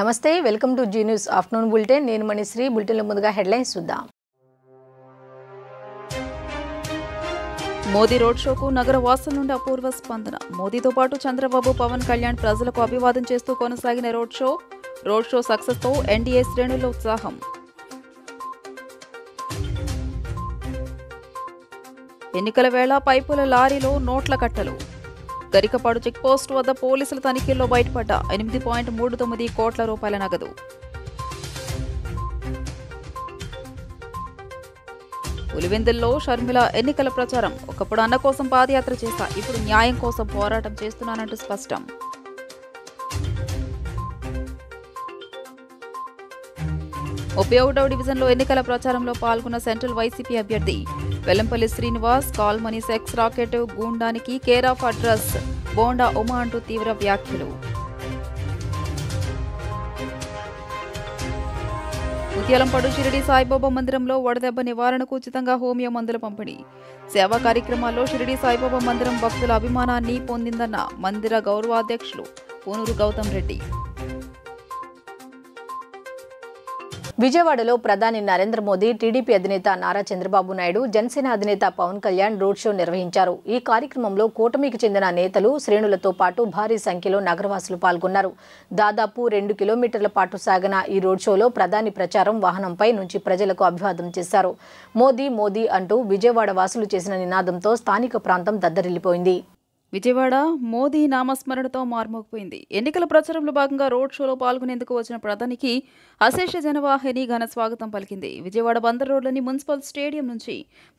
నమస్తే welcome to Zee news afternoon bulletin నేను మణిశ్రీ బులెటిన్లో ముందుగా హెడ్లైన్స్ చూద్దాం. మోదీ రోడ్ షోకు నగర వాసుల నుండి అపూర్వ స్పందన. మోదీతో పాటు చంద్రబాబు, పవన్ కళ్యాణ్ ప్రజలకు అభివాదం చేస్తూ కొనసాగిన రోడ్ షో సక్సెస్ తో ఎన్డీఏ శ్రేణుల్లో ఉత్సాహం. ఎన్నికల వేళ పైపుల లారీలో నోట్ల కట్టలు. గరికపాడు చెక్పోస్టు వద్ద పోలీసుల తనిఖీల్లో బయటపడ్డ 8.39 కోట్ల రూపాయల నగదు. పులివెందుల్లో షర్మిల ఎన్నికల ప్రచారం. ఒకప్పుడు అన్న కోసం పాదయాత్ర చేస్తా, ఇప్పుడు న్యాయం కోసం పోరాటం చేస్తున్నానంటూ స్పష్టం. ఉపయోగ డివిజన్లో ఎన్నికల ప్రచారంలో పాల్గొన్న సెంట్రల్ వైసీపీ అభ్యర్థి Vellampalli Srinivas call money sex racket గూండానికి care of address Bonda Uma అంటూ తీవ్ర వ్యాఖ్యలు. ముత్యాలంపాడు షిరిడి సాయిబాబా మందిరంలో వడదెబ్బ నివారణకు ఉచితంగా హోమియో మందుల పంపిణీ. సేవా కార్యక్రమాల్లో షిరిడి సాయిబాబా మందిరం భక్తుల అభిమానాన్ని పొందిందన్న మందిర గౌరవాధ్యక్షులు పూనూరు గౌతమ్ రెడ్డి. విజయవాడలో ప్రధాని నరేంద్ర మోదీ, టీడీపీ అధినేత నారా చంద్రబాబు నాయుడు, జనసేన అధినేత పవన్ కళ్యాణ్ రోడ్ షో నిర్వహించారు. ఈ కార్యక్రమంలో కూటమికి చెందిన నేతలు, శ్రేణులతో పాటు భారీ సంఖ్యలో నగరవాసులు పాల్గొన్నారు. దాదాపు 2 కిలోమీటర్ల పాటు సాగిన ఈ రోడ్ షోలో ప్రధాని ప్రచారం వాహనంపై నుంచి ప్రజలకు అభివాదం చేశారు. మోదీ మోదీ అంటూ విజయవాడ వాసులు చేసిన నినాదంతో స్థానిక ప్రాంతం దద్దరిల్లిపోయింది. విజయవాడ మోదీ నామస్మరణతో మార్మోగిపోయింది. ఎన్నికల ప్రచారంలో భాగంగా రోడ్ షోలో పాల్గొనేందుకు వచ్చిన ప్రధానికి అశేష జనవాహిని ఘన స్వాగతం పలికింది. విజయవాడ బందర్ రోడ్లోని మున్సిపల్ స్టేడియం నుంచి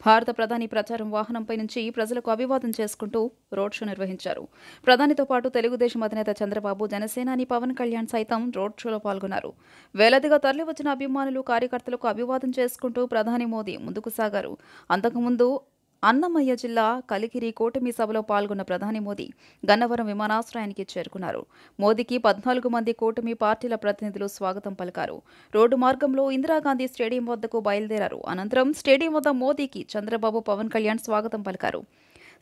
భారత ప్రధాని ప్రచారం వాహనంపై నుంచి ప్రజలకు అభివాదం చేసుకుంటూ రోడ్ షో నిర్వహించారు. ప్రధానితో పాటు తెలుగుదేశం అధినేత చంద్రబాబు, జనసేనాని పవన్ కళ్యాణ్ సైతం రోడ్ షోలో పాల్గొన్నారు. వేలాదిగా తరలివచ్చిన అభిమానులు, కార్యకర్తలకు అభివాదం చేసుకుంటూ ప్రధాని మోదీ ముందుకు సాగారు. అంతకుముందు అన్నమయ్య జిల్లా కలికిరి కూటమి సభలో పాల్గొన్న ప్రధాని మోదీ గన్నవరం విమానాశ్రయానికి చేరుకున్నారు. మోదీకి 14 మంది కూటమి పార్టీల ప్రతినిధులు స్వాగతం పలికారు. రోడ్డు మార్గంలో ఇందిరాగాంధీ స్టేడియం వద్దకు బయలుదేరారు. అనంతరం స్టేడియం వద్ద మోదీకి చంద్రబాబు, పవన్ కళ్యాణ్ స్వాగతం పలికారు.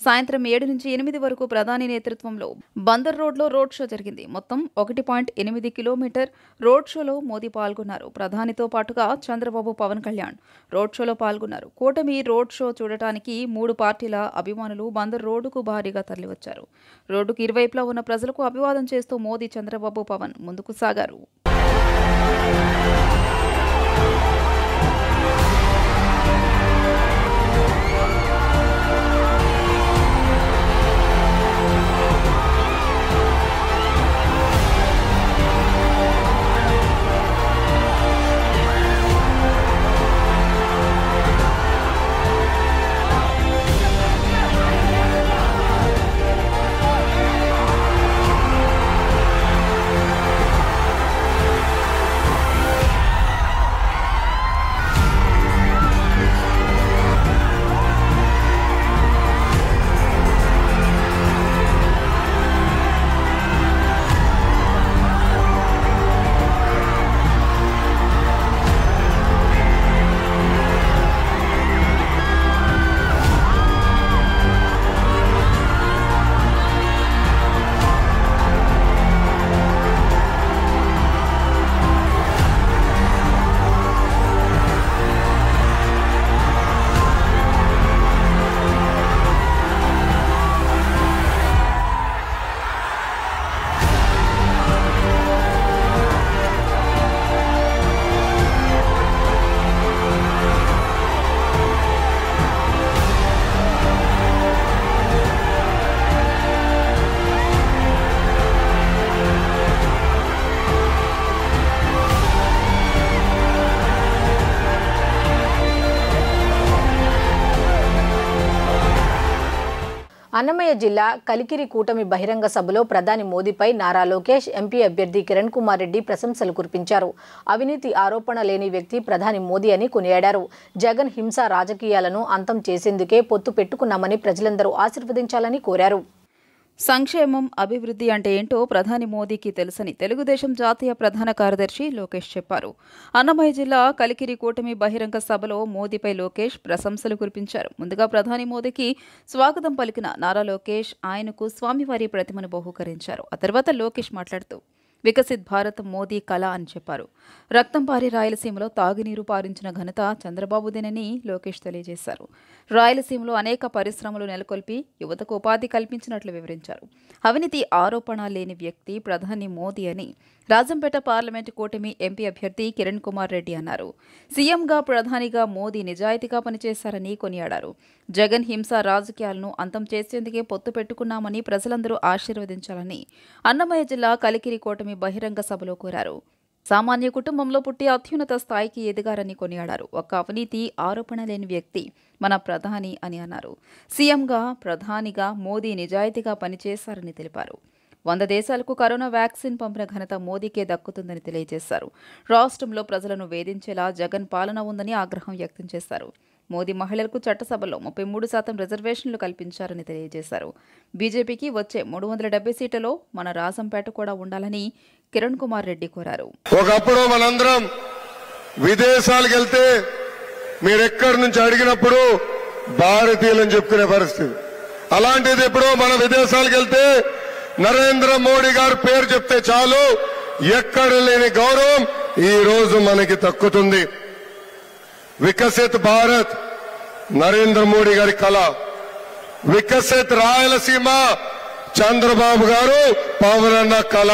సాయంత్రం 7 నుంచి 8 వరకు ప్రధాని నేతృత్వంలో బందర్ రోడ్లో రోడ్ షో జరిగింది. మొత్తం 1.8 కిలోమీటర్ రోడ్ షోలో మోదీ పాల్గొన్నారు. ప్రధానితో పాటుగా చంద్రబాబు, పవన్ కళ్యాణ్ రోడ్ షోలో పాల్గొన్నారు. కూటమి రోడ్ షో చూడటానికి 3 పార్టీల అభిమానులు బందర్ రోడ్డుకు భారీగా తరలివచ్చారు. రోడ్డుకు ఇరువైపులా ఉన్న ప్రజలకు అభివాదం చేస్తూ మోదీ, చంద్రబాబు, పవన్ ముందుకు సాగారు. అన్నమయ్య జిల్లా కలికిరి కూటమి బహిరంగ సభలో ప్రధాని మోదీపై నారా లోకేష్, ఎంపీ అభ్యర్థి కిరణ్ కుమార్ రెడ్డి ప్రశంసలు కురిపించారు. అవినీతి ఆరోపణ లేని వ్యక్తి ప్రధాని మోదీ అని కొనియాడారు. జగన్ హింస రాజకీయాలను అంతం చేసేందుకే పొత్తు పెట్టుకున్నామని ప్రజలందరూ ఆశీర్వదించాలని కోరారు. సంక్షేమం, అభివృద్ధి అంటే ఏంటో ప్రధాని మోదీకి తెలుసని తెలుగుదేశం జాతీయ ప్రధాన కార్యదర్శి లోకేష్ చెప్పారు. అన్నమయ్య జిల్లా కలికిరి కూటమి బహిరంగ సభలో మోదీపై లోకేష్ ప్రశంసలు కురిపించారు. ముందుగా ప్రధాని మోదీకి స్వాగతం పలికిన నారా లోకేష్ ఆయనకు స్వామివారి ప్రతిమను బహూకరించారు. ఆ తర్వాత లోకేష్ మాట్లాడుతూ వికసిత్ భారత్ మోదీ కళ అని చెప్పారు. రక్తం పారి రాయలసీమలో తాగునీరు పారించిన ఘనత చంద్రబాబుదేనని లోకేష్ తెలియజేశారు. రాయలసీమలో అనేక పరిశ్రమలు నెలకొల్పి యువతకు ఉపాధి కల్పించినట్లు వివరించారు. అవినీతి ఆరోపణ లేని వ్యక్తి ప్రధాని మోదీ అని రాజంపేట పార్లమెంటు కూటమి ఎంపీ అభ్యర్థి కిరణ్ కుమార్ రెడ్డి అన్నారు. సీఎంగా ప్రధానిగా మోదీ నిజాయితీగా పనిచేశారని కొనియాడారు. జగన్ హింస రాజకీయాలను అంతం చేసేందుకే పొత్తు పెట్టుకున్నామని ప్రజలందరూ ఆశీర్వదించాలని అన్నమయ్య జిల్లా కలికిరి కూటమి బహిరంగ సభలో కోరారు. సామాన్య కుటుంబంలో పుట్టి అత్యున్నత స్థాయికి ఎదిగారని కొనియాడారు. ఒక్క అవినీతి ఆరోపణ లేని వ్యక్తి మన ప్రధాని అని అన్నారు. సీఎంగా ప్రధానిగా మోదీ నిజాయితీగా పనిచేశారని తెలిపారు. 100 దేశాలకు కరోనా వ్యాక్సిన్ పంపిన ఘనత మోదీకే దక్కుతుందని తెలియజేశారు. రాష్ట్రంలో ప్రజలను వేధించేలా జగన్ పాలన ఉందని ఆగ్రహం వ్యక్తం చేశారు. మోదీ మహిళలకు చట్టసభలో 33% రిజర్వేషన్లు కల్పించారని తెలియజేశారు. బీజేపీకి వచ్చే 370 సీట్లలో మన రాజంపేట కూడా ఉండాలని కిరణ్ కుమార్ రెడ్డి కోరారు. ఒకప్పుడు మనందరం విదేశాలకు వెళ్తే మీరెక్కడి నుంచి అడిగినప్పుడు భారతీయులని చెప్పుకునే పరిస్థితి. అలాంటిది ఇప్పుడు మన విదేశాలకు వెళ్తే నరేంద్ర మోడీ గారి పేరు చెప్తే చాలు, ఎక్కడ లేని గౌరవం ఈ రోజు మనకి దక్కుతుంది. వికసిత్ భారత్ నరేంద్ర మోడీ గారి కళ, వికసిత్ రాయలసీమ చంద్రబాబు గారు పవనన్న కళ.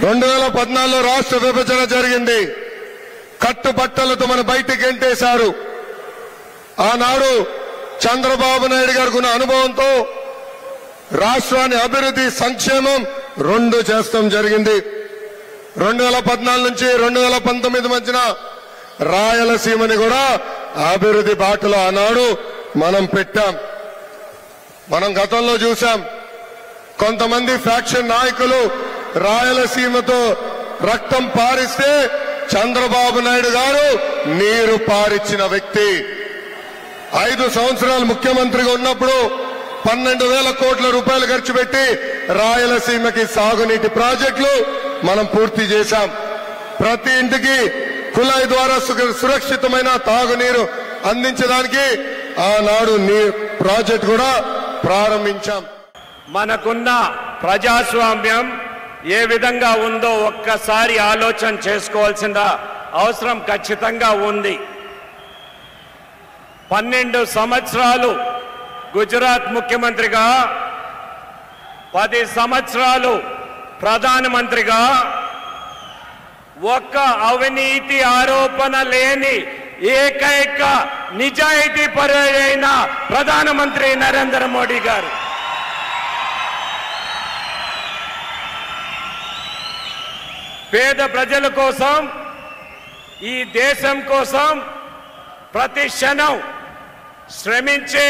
2014లో రాష్ట్ర విభజన జరిగింది. కట్టుబట్టలతో మన బయటికి గెంటేశారు. ఆనాడు చంద్రబాబు నాయుడు గారికి ఉన్న అనుభవంతో రాష్ట్రాన్ని అభివృద్ధి సంక్షేమం 2 చేస్తాం జరిగింది. 2014 నుంచి 2019 మధ్యన రాయలసీమని కూడా అభివృద్ధి బాటలో ఆనాడు మనం పెట్టాం. మనం గతంలో చూసాం, కొంతమంది ఫ్యాక్షన్ నాయకులు రాయలసీమతో రక్తం పారిస్తే చంద్రబాబు నాయుడు గారు నీరు పారిచ్చిన వ్యక్తి. 5 సంవత్సరాలు ముఖ్యమంత్రిగా ఉన్నప్పుడు 12,000 కోట్ల రూపాయలు ఖర్చు పెట్టి రాయలసీమకి సాగునీటి ప్రాజెక్టులు మనం పూర్తి చేశాం. ప్రతి ఇంటికి కుళాయి ద్వారా సురక్షితమైన తాగునీరు అందించడానికి ఆనాడు ప్రాజెక్ట్ కూడా ప్రారంభించాం. మనకున్న ప్రజాస్వామ్యం ఏ విధంగా ఉందో ఒక్కసారి ఆలోచన చేసుకోవాల్సిన అవసరం ఖచ్చితంగా ఉంది. 12 సంవత్సరాలు గుజరాత్ ముఖ్యమంత్రిగా, 10 సంవత్సరాలు ప్రధానమంత్రిగా ఒక్క అవినీతి ఆరోపణ లేని ఏకైక నిజాయితీ పరుడైన ప్రధానమంత్రి నరేంద్ర మోడీ గారు. పేద ప్రజల కోసం, ఈ దేశం కోసం ప్రతి క్షణం శ్రమించే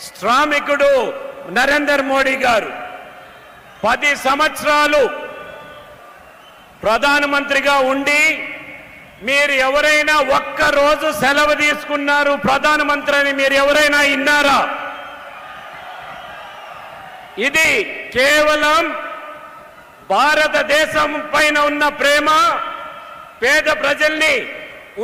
శ్రామికుడు నరేంద్ర మోడీ గారు. 10 సంవత్సరాలు ప్రధానమంత్రిగా ఉండి మీరు ఎవరైనా ఒక్క రోజు సెలవు తీసుకున్నారు ప్రధానమంత్రి అని మీరు ఎవరైనా విన్నారా? ఇది కేవలం భారతదేశం పైన ఉన్న ప్రేమ, పేద ప్రజల్ని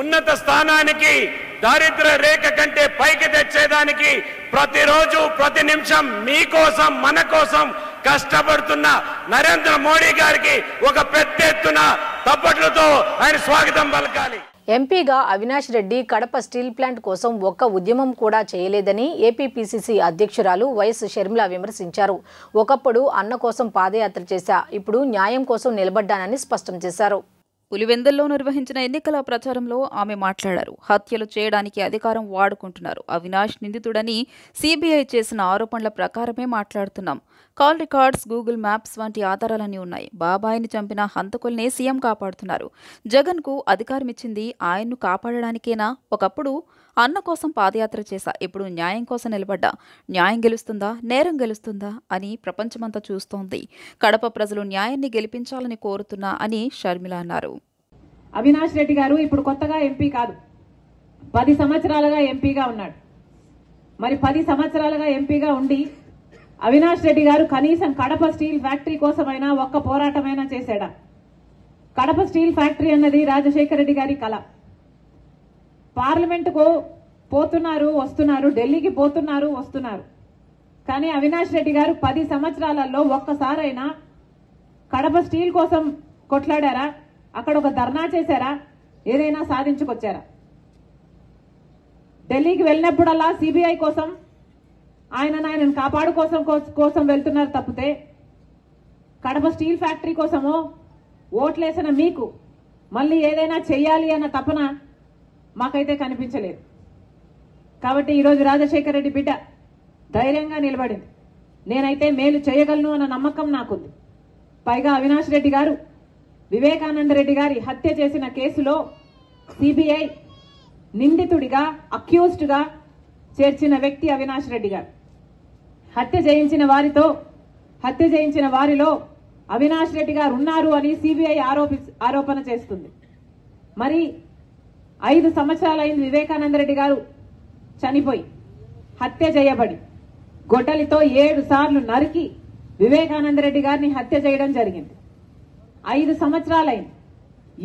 ఉన్నత స్థానానికి, దారిద్ర్య రేఖ కంటే పైకి తెచ్చేదానికి ప్రతిరోజు ప్రతి నిమిషం మీకోసం మన కోసం కష్టపడుతున్న నరేంద్ర మోడీ గారికి ఒక పెద్ద ఎత్తున తప్పట్లతో ఆయన స్వాగతం పలకాలి. ఎంపీగా అవినాష్ రెడ్డి కడప స్టీల్ ప్లాంట్ కోసం ఒక్క ఉద్యమం కూడా చేయలేదని ఏపీపీసీసీ అధ్యక్షురాలు వైఎస్ షర్మిల విమర్శించారు. ఒకప్పుడు అన్న కోసం పాదయాత్ర చేశా, ఇప్పుడు న్యాయం కోసం నిలబడ్డానని స్పష్టం చేశారు. పులివెందుల్లో నిర్వహించిన ఎన్నికల ప్రచారంలో ఆమె మాట్లాడారు. హత్యలు చేయడానికి అధికారం వాడుకుంటున్నారు. అవినాష్ నిందితుడని సీబీఐ చేసిన ఆరోపణల ప్రకారమే మాట్లాడుతున్నాం. కాల్ రికార్డ్స్, గూగుల్ మ్యాప్స్ వంటి ఆధారాలన్నీ ఉన్నాయి. బాబాయిని చంపిన హంతకుల్ని సీఎం కాపాడుతున్నారు. జగన్కు అధికారం ఇచ్చింది ఆయన్ను కాపాడడానికేనా? ఒకప్పుడు అన్న కోసం పాదయాత్ర చేశా, ఇప్పుడు న్యాయం కోసం నిలబడ్డా. న్యాయం గెలుస్తుందా, నేరం గెలుస్తుందా అని ప్రపంచమంతా చూస్తోంది. కడప ప్రజలు న్యాయాన్ని గెలిపించాలని కోరుతున్నా అని షర్మిల అన్నారు. అవినాష్ రెడ్డి గారు ఇప్పుడు కొత్తగా ఎంపీ కాదు, 10 సంవత్సరాలుగా ఎంపీగా ఉన్నాడు. మరి 10 సంవత్సరాలుగా ఎంపీగా ఉండి అవినాష్ రెడ్డి గారు కనీసం కడప స్టీల్ ఫ్యాక్టరీ కోసమైనా ఒక్క పోరాటమైనా చేశాడా? కడప స్టీల్ ఫ్యాక్టరీ అన్నది రాజశేఖర రెడ్డి గారి కళ. పార్లమెంటుకు పోతున్నారు, వస్తున్నారు, ఢిల్లీకి పోతున్నారు, వస్తున్నారు. కానీ అవినాష్ రెడ్డి గారు 10 సంవత్సరాలలో ఒక్కసారైనా కడప స్టీల్ కోసం కొట్లాడారా? అక్కడ ఒక ధర్నా చేశారా? ఏదైనా సాధించుకొచ్చారా? ఢిల్లీకి వెళ్ళినప్పుడల్లా సిబిఐ కోసం ఆయనను కాపాడు కోసం వెళ్తున్నారు తప్పితే కడప స్టీల్ ఫ్యాక్టరీ కోసమో ఓట్లేసిన మీకు మళ్ళీ ఏదైనా చెయ్యాలి అన్న తపన మాకైతే కనిపించలేదు. కాబట్టి ఈరోజు రాజశేఖర రెడ్డి బిడ్డ ధైర్యంగా నిలబడింది. నేనైతే మేలు చేయగలను అన్న నమ్మకం నాకుంది. పైగా అవినాష్ రెడ్డి గారు వివేకానంద రెడ్డి గారి హత్య చేసిన కేసులో సిబిఐ నిందితుడిగా అక్యూజ్డ్గా చేర్చిన వ్యక్తి అవినాష్ రెడ్డి గారు. హత్య చేయించిన వారిలో అవినాష్ రెడ్డి గారు ఉన్నారు అని సిబిఐ ఆరోపణ చేస్తుంది. మరి 5 సంవత్సరాలైంది వివేకానంద రెడ్డి గారు చనిపోయి, హత్య చేయబడి, గొడ్డలితో 7 సార్లు నరికి వివేకానంద రెడ్డి గారిని హత్య చేయడం జరిగింది. 5 సంవత్సరాలైంది.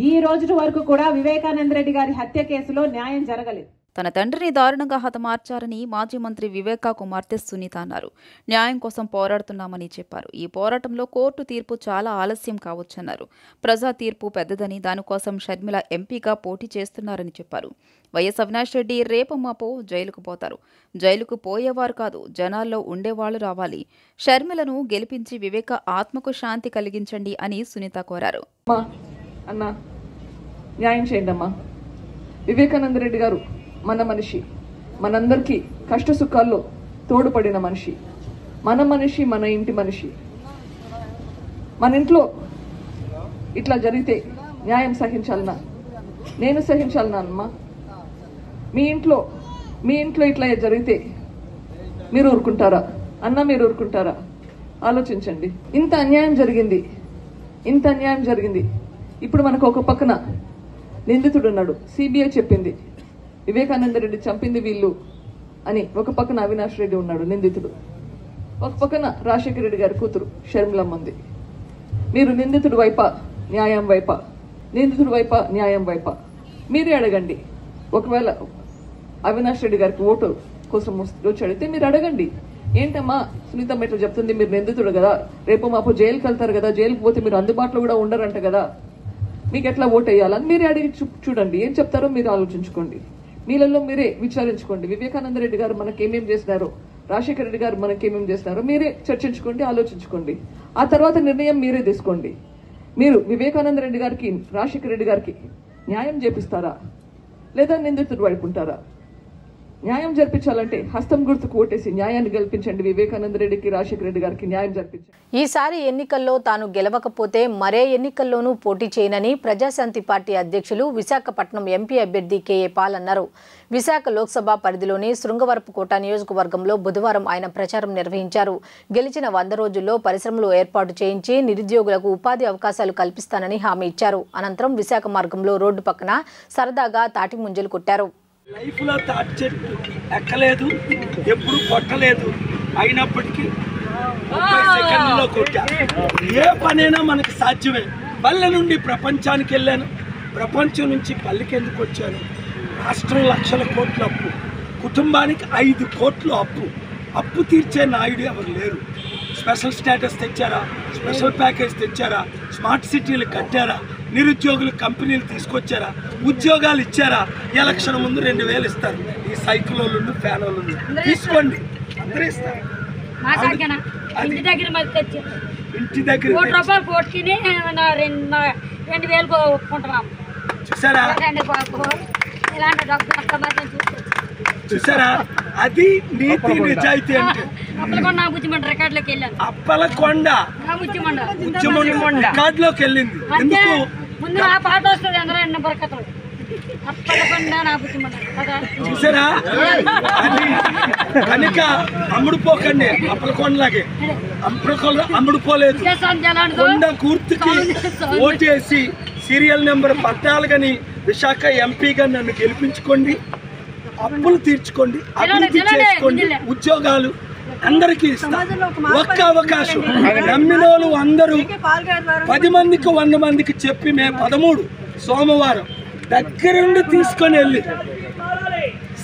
ఈ రోజు వరకు కూడా వివేకానంద రెడ్డి గారి హత్య కేసులో న్యాయం జరగలేదు. తన తండ్రిని దారుణంగా హతమార్చారని మాజీ మంత్రి వివేకా కుమార్తె సునీత అన్నారు. న్యాయం కోసం పోరాడుతున్నామని చెప్పారు. ఈ పోరాటంలో కోర్టు తీర్పు చాలా ఆలస్యం కావచ్చన్నారు. ప్రజా తీర్పు పెద్దదని, దానికోసం షర్మిల ఎంపీగా పోటీ చేస్తున్నారని చెప్పారు. వైఎస్ అవినాష్ రెడ్డి రేపు మాపో జైలుకు పోతారు. జైలుకు పోయేవారు కాదు, జనాల్లో ఉండేవాళ్లు రావాలి. షర్మిలను గెలిపించి వివేక ఆత్మకు శాంతి కలిగించండి అని సునీత కోరారు. అన్నా, న్యాయం చేయండి అమ్మా. వివేకానంద రెడ్డి గారు మన మనిషి, మనందరికీ కష్ట సుఖాల్లో తోడుపడిన మనిషి, మన ఇంటి మనిషి. మన ఇంట్లో ఇట్లా జరిగితే న్యాయం సహించాలనా? నేను సహించాలనా అమ్మా? మీ ఇంట్లో ఇట్లా జరిగితే మీరు ఊరుకుంటారా అన్న? మీరు ఊరుకుంటారా? ఆలోచించండి. ఇంత అన్యాయం జరిగింది. ఇప్పుడు మనకు ఒక పక్కన నిందితుడు ఉన్నాడు. సిబిఐ చెప్పింది వివేకానంద రెడ్డి చంపింది వీళ్ళు అని. ఒక పక్కన అవినాష్ రెడ్డి ఉన్నాడు నిందితుడు. ఒక పక్కన రాజశేఖర రెడ్డి గారి కూతురు షర్మిలమ్మ ఉంది. మీరు నిందితుడు వైపా న్యాయం వైపా మీరే అడగండి. ఒకవేళ అవినాష్ రెడ్డి గారికి ఓటు కోసం వచ్చి అడిగితే మీరు అడగండి, ఏంటమ్మా సునీతమ్మ ఇట్లా చెప్తుంది, మీరు నిందితుడు కదా, రేపు మాపు జైలుకి వెళ్తారు కదా, జైలుకి పోతే మీరు అందుబాటులో కూడా ఉండరంట కదా, మీకు ఎట్లా ఓటు వేయాలని మీరే అడిగి చూడండి. ఏం చెప్తారో మీరు ఆలోచించుకోండి. మీలలో మీరే విచారించుకోండి. వివేకానంద రెడ్డి గారు మనకేమేం చేసినారో, రాజశేఖర రెడ్డి గారు మనకేమేం చేసినారో మీరే చర్చించుకోండి, ఆలోచించుకోండి. ఆ తర్వాత నిర్ణయం మీరే తీసుకోండి. మీరు వివేకానంద రెడ్డి గారికి, రాజశేఖర రెడ్డి గారికి న్యాయం చేపిస్తారా లేదా నిందితుడు వైపుంటారా? న్యాయం జరిపించాలంటే హస్తం గుర్తుకు ఓటేసి న్యాయాన్ని గెలిపించండి. వివేకానంద రెడ్డికి, రాజశేఖర రెడ్డి గారికి న్యాయం జరిపించండి. ఈసారి ఎన్నికల్లో తాను గెలవకపోతే మరే ఎన్నికల్లోనూ పోటీ చేయనని ప్రజాశాంతి పార్టీ అధ్యక్షులు విశాఖపట్నం ఎంపీ అభ్యర్థి కేఏ పాల్ అన్నారు. విశాఖ లోక్సభ పరిధిలోని శృంగవరపుకోట నియోజకవర్గంలో బుధవారం ఆయన ప్రచారం నిర్వహించారు. గెలిచిన 100 రోజుల్లో పరిశ్రమలు ఏర్పాటు చేయించి నిరుద్యోగులకు ఉపాధి అవకాశాలు కల్పిస్తానని హామీ ఇచ్చారు. అనంతరం విశాఖ మార్గంలో రోడ్డు పక్కన సరదాగా తాటి ముంజలు కొట్టారు. లైఫ్లో తాటి చెట్టు ఎక్కలేదు, ఎప్పుడు కొట్టలేదు, అయినప్పటికీ 30 సెకండ్లలో కొట్టా. ఏ పనైనా మనకు సాధ్యమే. పల్లె నుండి ప్రపంచానికి వెళ్ళాను, ప్రపంచం నుంచి పల్లెకి ఎందుకు వచ్చాను? రాష్ట్రం లక్షల కోట్ల అప్పు, కుటుంబానికి 5 కోట్లు అప్పు తీర్చే నాయుడు ఎవరు లేరు. స్పెషల్ స్టేటస్ తెచ్చారా, స్పెషల్ ప్యాకేజ్ తెచ్చారా, స్మార్ట్ సిటీలు కట్టారా, నిరుద్యోగులు కంపెనీలు తీసుకొచ్చారా, ఉద్యోగాలు ఇచ్చారా? ఎలక్షన్ ముందు 2000 ఇస్తారు. ఈ సైకిల్ వాళ్ళు, ఫ్యాన్ వాళ్ళు తీసుకోండి, అందరూ ఇస్తారు. ఇంటి దగ్గర చూసారా? చూసారా? అది నీతి నిజాయితీ అంటే. అప్పలకొండ రికార్డులోకి వెళ్ళింది. ఎందుకు? చూసారా? అది కనుక అమ్ముడుపోకండి. అప్పలకొండలాగే అమ్ముడుపోలేదు. కొండ గుర్తుకి ఓటేసి సీరియల్ నెంబర్ 14 విశాఖ ఎంపీగా నన్ను గెలిపించుకోండి. అప్పులు తీర్చుకోండి, అభివృద్ధి చేసుకోండి, ఉద్యోగాలు అందరికీ ఇస్తా. ఒక్క అవకాశం నమ్మిన వాళ్ళు అందరూ 10 మందికి 100 మందికి చెప్పి మే 13 సోమవారం దగ్గరుండి తీసుకొని వెళ్ళి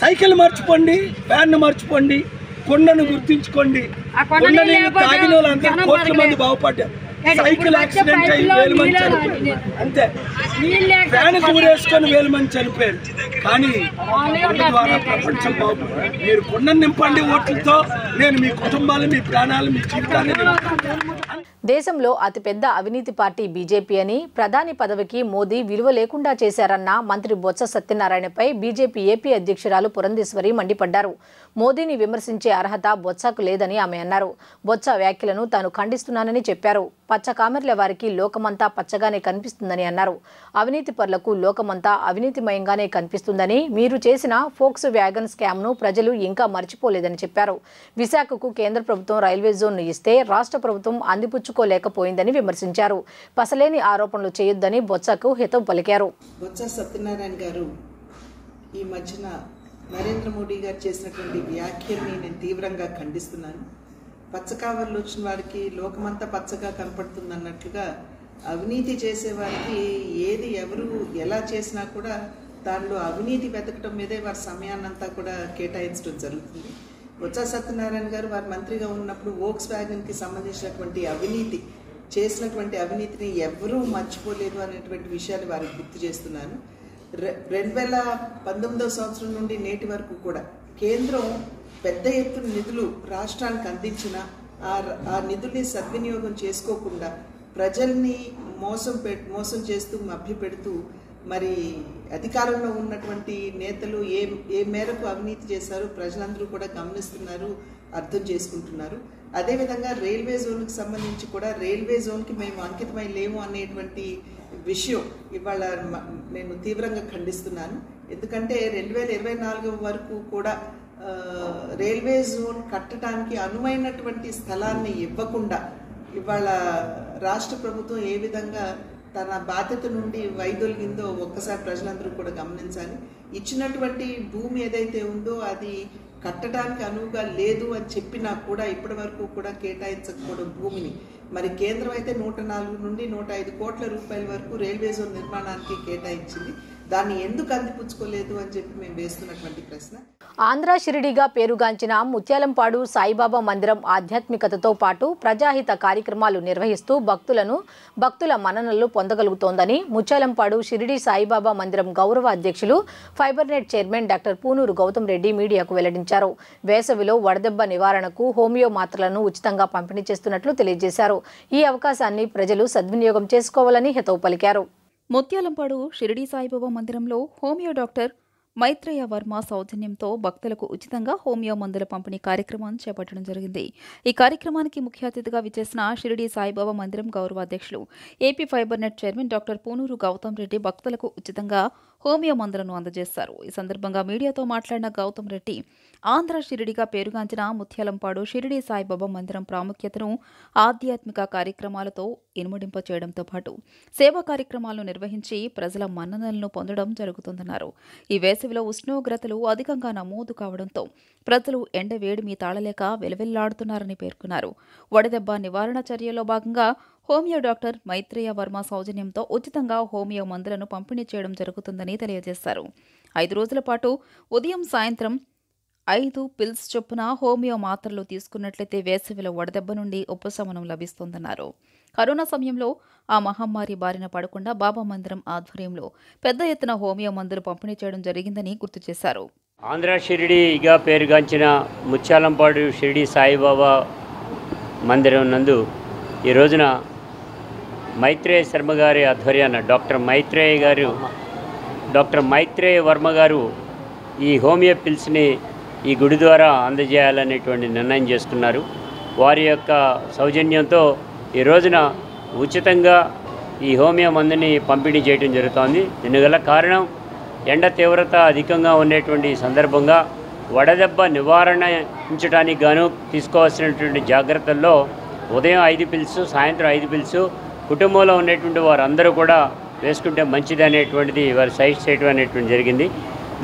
సైకిల్ మర్చిపోండి, ఫ్యాన్ మర్చిపోండి, కొండను గుర్తించుకోండి. కొండని తాగిన వాళ్ళందరూ కోట్ల మంది బాగుపడ్డారు. సైకిల్ యాక్సిడెంట్ అయ్యి 1000 మంది చనిపోయారు. అంతే, ఫ్యాన్ కూరేసుకొని 1000 మంది చనిపోయారు. కానీ ద్వారా ప్రపంచం బాబు మీరు కొండ నింపండి ఓట్లతో, నేను మీ కుటుంబాలు, మీ ప్రాణాలు, మీ జీవితాన్ని దేశంలో అతిపెద్ద అవినీతి పార్టీ బీజేపీ అని, ప్రధాని పదవికి మోదీ విలువ లేకుండా చేశారన్న మంత్రి బొత్స సత్యనారాయణపై బీజేపీ ఏపీ అధ్యక్షురాలు పురంధేశ్వరి మండిపడ్డారు. మోదీని విమర్శించే అర్హత బొత్సకు లేదని ఆమె అన్నారు. బొత్స వ్యాఖ్యలను తాను ఖండిస్తున్నానని చెప్పారు. పచ్చ కామెర్ల వారికి లోకమంతా పచ్చగానే కనిపిస్తుందని అన్నారు. అవినీతి పరులకు లోకమంతా అవినీతిమయంగానే కనిపిస్తుందని, మీరు చేసిన ఫోక్స్ వ్యాగన్ స్కామ్ను ప్రజలు ఇంకా మర్చిపోలేదని చెప్పారు. విశాఖకు కేంద్ర ప్రభుత్వం రైల్వే జోన్ను ఇస్తే రాష్ట్ర ప్రభుత్వం అందిపుచ్చుకోలేకపోయిందని విమర్శించారు. పసలేని ఆరోపణలు చేయొద్దని బొత్సకు హితవు పలికారు. బొత్స సత్యనారాయణ గారు ఈ మధ్యన నరేంద్ర మోడీ గారు చేసినటువంటి వ్యాఖ్యల్ని నేను తీవ్రంగా ఖండిస్తున్నాను. పచ్చకావర్లు వచ్చిన వారికి లోకమంతా పచ్చగా కనపడుతుంది అన్నట్లుగా అవినీతి చేసేవారికి ఏది ఎవరు ఎలా చేసినా కూడా దానిలో అవినీతి వెతకడం మీదే వారి సమయాన్నంతా కూడా కేటాయించడం జరుగుతుంది. బొత్స సత్యనారాయణ గారు వారు మంత్రిగా ఉన్నప్పుడు వోక్స్ వ్యాగన్కి సంబంధించినటువంటి అవినీతి చేసినటువంటి అవినీతిని ఎవరూ మర్చిపోలేదు అనేటువంటి విషయాన్ని వారికి గుర్తు చేస్తున్నాను. 2019 సంవత్సరం నుండి నేటి వరకు కూడా కేంద్రం పెద్ద ఎత్తున నిధులు రాష్ట్రానికి అందించిన ఆ నిధుల్ని సద్వినియోగం చేసుకోకుండా ప్రజల్ని మోసం చేస్తూ మభ్యపెడుతూ మరి అధికారంలో ఉన్నటువంటి నేతలు ఏ మేరకు అవినీతి చేశారో ప్రజలందరూ కూడా గమనిస్తున్నారు, అర్థం చేసుకుంటున్నారు. అదేవిధంగా రైల్వే జోన్కి సంబంధించి కూడా రైల్వే జోన్కి మేము అంకితమై లేము అనేటువంటి విషయం ఇవాళ నేను తీవ్రంగా ఖండిస్తున్నాను. ఎందుకంటే 2024 వరకు కూడా రైల్వే జోన్ కట్టడానికి అనువైనటువంటి స్థలాన్ని ఇవ్వకుండా ఇవాళ రాష్ట్ర ప్రభుత్వం ఏ విధంగా తన బాధ్యత నుండి వైదొలిగిందో ఒక్కసారి ప్రజలందరూ కూడా గమనించాలి. ఇచ్చినటువంటి భూమి ఏదైతే ఉందో అది కట్టడానికి అనువుగా లేదు అని చెప్పినా కూడా ఇప్పటి వరకు కూడా కేటాయించకపోవడం భూమిని మరి కేంద్రం అయితే 104 నుండి 105 కోట్ల రూపాయల వరకు రైల్వే జోన్ నిర్మాణానికి కేటాయించింది. దాన్ని ఎందుకు అందిపుచ్చుకోలేదు అని చెప్పి మేము వేస్తున్నటువంటి ప్రశ్న. ఆంధ్ర షిరిడిగా పేరుగాంచిన ముత్యాలంపాడు సాయిబాబా మందిరం ఆధ్యాత్మికతతో పాటు ప్రజాహిత కార్యక్రమాలు నిర్వహిస్తూ భక్తుల మన్ననలు పొందగలుగుతోందని ముత్యాలంపాడు షిరిడి సాయిబాబా మందిరం గౌరవ అధ్యక్షులు fibernet chairman doctor Punuru Gautam Reddy మీడియాకు వెల్లడించారు. వేసవిలో వడదెబ్బ నివారణకు హోమియో మాత్రలను ఉచితంగా పంపిణీ చేస్తున్నట్లు తెలియజేశారు. ఈ అవకాశాన్ని ప్రజలు సద్వినియోగం చేసుకోవాలని హితవు పలికారు. ముత్యాలంపాడు షిరిడి సాయిబాబా మందిరంలో హోమియో డాక్టర్ మైత్రేయ వర్మ సౌజన్యంతో భక్తులకు ఉచితంగా హోమియో మందుల పంపిణీ కార్యక్రమాన్ని చేపట్టడం జరిగింది. ఈ కార్యక్రమానికి ముఖ్య అతిథిగా విచ్చేసిన షిరిడి సాయిబాబా మందిరం గౌరవ అధ్యక్షులు AP fibernet chairman doctor Punuru Gautam Reddy భక్తులకు ఉచితంగా హోమియో మందులను అందజేశారు. ఈ సందర్భంగా మీడియాతో మాట్లాడిన గౌతమ్ రెడ్డి ఆంధ్ర షిరిడిగా పేరుగాంచిన ముత్యాలంపాడు షిరిడి సాయిబాబా మందిరం ప్రాముఖ్యతను ఆధ్యాత్మిక కార్యక్రమాలతో ఇనుమడింప చేయడంతో పాటు సేవా కార్యక్రమాలను నిర్వహించి ప్రజల మన్ననలను పొందడం జరుగుతుందన్నారు. ఈ వేసవిలో ఉష్ణోగ్రతలు అధికంగా నమోదు కావడంతో ప్రజలు ఎండ వేడిమి తాళలేక వెలవెల్లాడుతున్నారని పేర్కొన్నారు. వడదెబ్బ నివారణ చర్యలో భాగంగా హోమియో డాక్టర్ మైత్రేయ వర్మ సౌజన్యంతో ఉచితంగా హోమియో మందులను పంపిణీ చేయడం జరుగుతుందని తెలియజేశారు. 5 రోజుల పాటు ఉదయం సాయంత్రం 5 పిల్స్ చొప్పున హోమియో మాత్రలు తీసుకున్నట్లయితే వేసవిలో వడదెబ్బ నుండి ఉపశమనం లభిస్తోందన్నారు. కరోనా సమయంలో ఆ మహమ్మారి బారిన పడకుండా బాబా మందిరం ఆధ్వర్యంలో పెద్ద ఎత్తున హోమియో మందులు పంపిణీ చేయడం జరిగిందని గుర్తు చేశారు. ఆంధ్ర షిరిడిగా పేరుగాంచిన ముత్యాలంపాడు షిరిడి సాయిబాబా మందిరం నందు ఈ రోజున మైత్రేయ శర్మ గారి ఆధ్వర్యాన డాక్టర్ మైత్రేయ వర్మ గారు ఈ హోమియో పిల్స్ని ఈ గుడి ద్వారా అందజేయాలనేటువంటి నిర్ణయం చేసుకున్నారు. వారి యొక్క సౌజన్యంతో ఈ రోజున ఉచితంగా ఈ హోమియో మందుని పంపిణీ చేయడం జరుగుతోంది. దీనిగల కారణం ఎండ తీవ్రత అధికంగా ఉండేటువంటి సందర్భంగా వడదెబ్బ నివారించడానికి గాను తీసుకోవాల్సినటువంటి జాగ్రత్తల్లో ఉదయం 5 పిల్స్, సాయంత్రం 5 పిల్స్ కుటుంబంలో ఉండేటువంటి వారందరూ కూడా వేసుకుంటే మంచిది అనేటువంటిది వారు సజెస్ట్ చేయడం అనేటువంటి జరిగింది.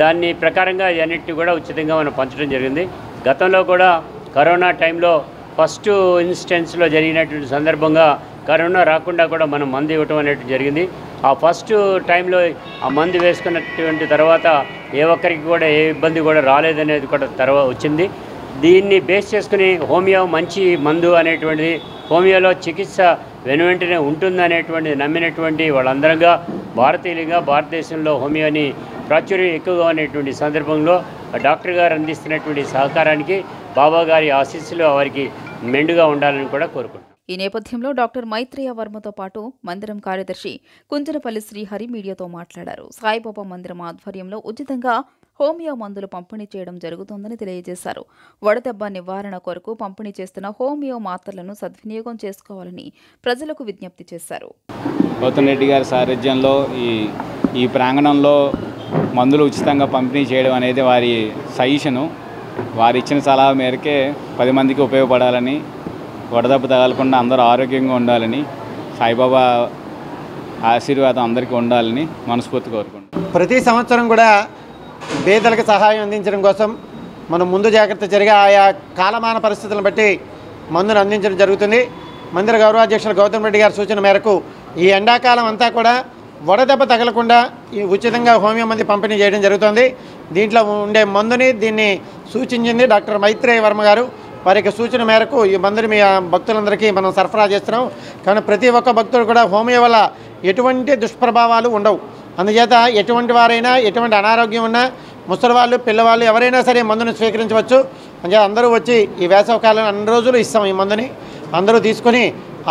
దాన్ని ప్రకారంగా అన్నింటినీ కూడా ఉచితంగా మనం పంచడం జరిగింది. గతంలో కూడా కరోనా టైంలో ఫస్ట్ ఇన్స్టెన్స్లో జరిగినటువంటి సందర్భంగా కరోనా రాకుండా కూడా మనం మందు ఇవ్వటం అనేటువంటి జరిగింది. ఆ ఫస్ట్ టైంలో ఆ మందు వేసుకున్నటువంటి తర్వాత ఏ ఒక్కరికి కూడా ఏ ఇబ్బంది కూడా రాలేదనేది కూడా వచ్చింది. దీన్ని బేస్ చేసుకుని హోమియో మంచి మందు అనేటువంటిది, హోమియోలో చికిత్స వెనువెంటనే ఉంటుందనేటువంటిది నమ్మినటువంటి వాళ్ళందరంగా భారతీయులుగా భారతదేశంలో హోమియోని ప్రాచుర్యం ఎక్కువగా ఉన్నటువంటి సందర్భంలో డాక్టర్ గారు అందిస్తున్నటువంటి సహకారానికి బాబా గారి ఆశీస్సులు వారికి మెండుగా ఉండాలని కూడా కోరుకుంటున్నాను. ఈ నేపథ్యంలో డాక్టర్ మైత్రేయ వర్మతో పాటు మందిరం కార్యదర్శి కుంజనపల్లి శ్రీహరి మీడియాతో మాట్లాడారు. సాయిబాబా మందిరం ఆధ్వర్యంలో ఉచితంగా హోమియో మందులు పంపిణీ చేయడం జరుగుతోందని తెలియజేశారు. వడదెబ్బ నివారణ కొరకు పంపిణీ చేస్తున్న హోమియో మాత్రలను సద్వినియోగం చేసుకోవాలని ప్రజలకు విజ్ఞప్తి చేశారు. గౌతమ్ రెడ్డి గారి సారథ్యంలో ఈ ప్రాంగణంలో మందులు ఉచితంగా పంపిణీ చేయడం అనేది వారి సజెషను. వారు ఇచ్చిన సలహా మేరకే 10 మందికి ఉపయోగపడాలని, వడదెబ్బ తగలకుండా అందరూ ఆరోగ్యంగా ఉండాలని, సాయిబాబా ఆశీర్వాదం అందరికీ ఉండాలని మనస్ఫూర్తిగా కోరుకుంటున్నాం. ప్రతి సంవత్సరం కూడా పేదలకు సహాయం అందించడం కోసం మనం ముందు జాగ్రత్త జరిగి ఆయా కాలమాన పరిస్థితులను బట్టి మందును అందించడం జరుగుతుంది. మందిర గౌరవాధ్యక్షులు గౌతమ్ రెడ్డి గారి సూచన మేరకు ఈ ఎండాకాలం అంతా కూడా వడదెబ్బ తగలకుండా ఈ ఉచితంగా హోమియో మందు పంపిణీ చేయడం జరుగుతుంది. దీంట్లో ఉండే మందుని దీన్ని సూచించింది డాక్టర్ మైత్రేయ వర్మ గారు. వారికి సూచన మేరకు ఈ మందుని మీ భక్తులందరికీ మనం సరఫరా చేస్తున్నాం. కానీ ప్రతి ఒక్క భక్తుడు కూడా హోమియో వల్ల ఎటువంటి దుష్ప్రభావాలు ఉండవు. అందుచేత ఎటువంటి వారైనా, ఎటువంటి అనారోగ్యం ఉన్నా, ముసలి వాళ్ళు, పిల్లవాళ్ళు ఎవరైనా సరే మందుని స్వీకరించవచ్చు. అందుచేత అందరూ వచ్చి ఈ వేసవకాలం అన్ని రోజులు ఇస్తాం ఈ మందుని. అందరూ తీసుకొని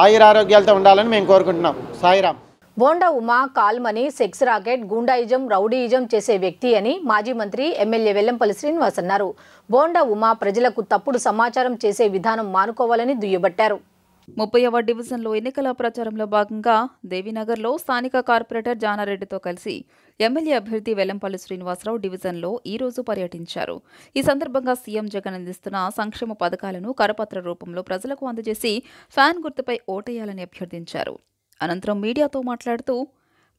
ఆయురారోగ్యాలతో ఉండాలని మేము కోరుకుంటున్నాం. Sairam. Bonda Uma call money sex racket, goondaism, rowdyism చేసే వ్యక్తి అని మాజీ మంత్రి ఎమ్మెల్యే వెల్లంపల్లి శ్రీనివాస్ అన్నారు. బోండా ఉమా ప్రజలకు తప్పుడు సమాచారం చేసే విధానం మానుకోవాలని దుయ్యబట్టారు. 30వ డివిజన్లో ఎన్నికల ప్రచారంలో భాగంగా దేవీనగర్లో స్థానిక కార్పొరేటర్ జానారెడ్డితో కలిసి ఎమ్మెల్యే అభ్యర్థి వెల్లంపల్లి శ్రీనివాసరావు డివిజన్లో ఈ రోజు పర్యటించారు. ఈ సందర్భంగా సీఎం జగన్ అందిస్తున్న సంక్షేమ పథకాలను కరపత్ర రూపంలో ప్రజలకు అందజేసి ఫ్యాన్ గుర్తుపై ఓటేయాలని అభ్యర్థించారు. అనంతరం మీడియాతో మాట్లాడుతూ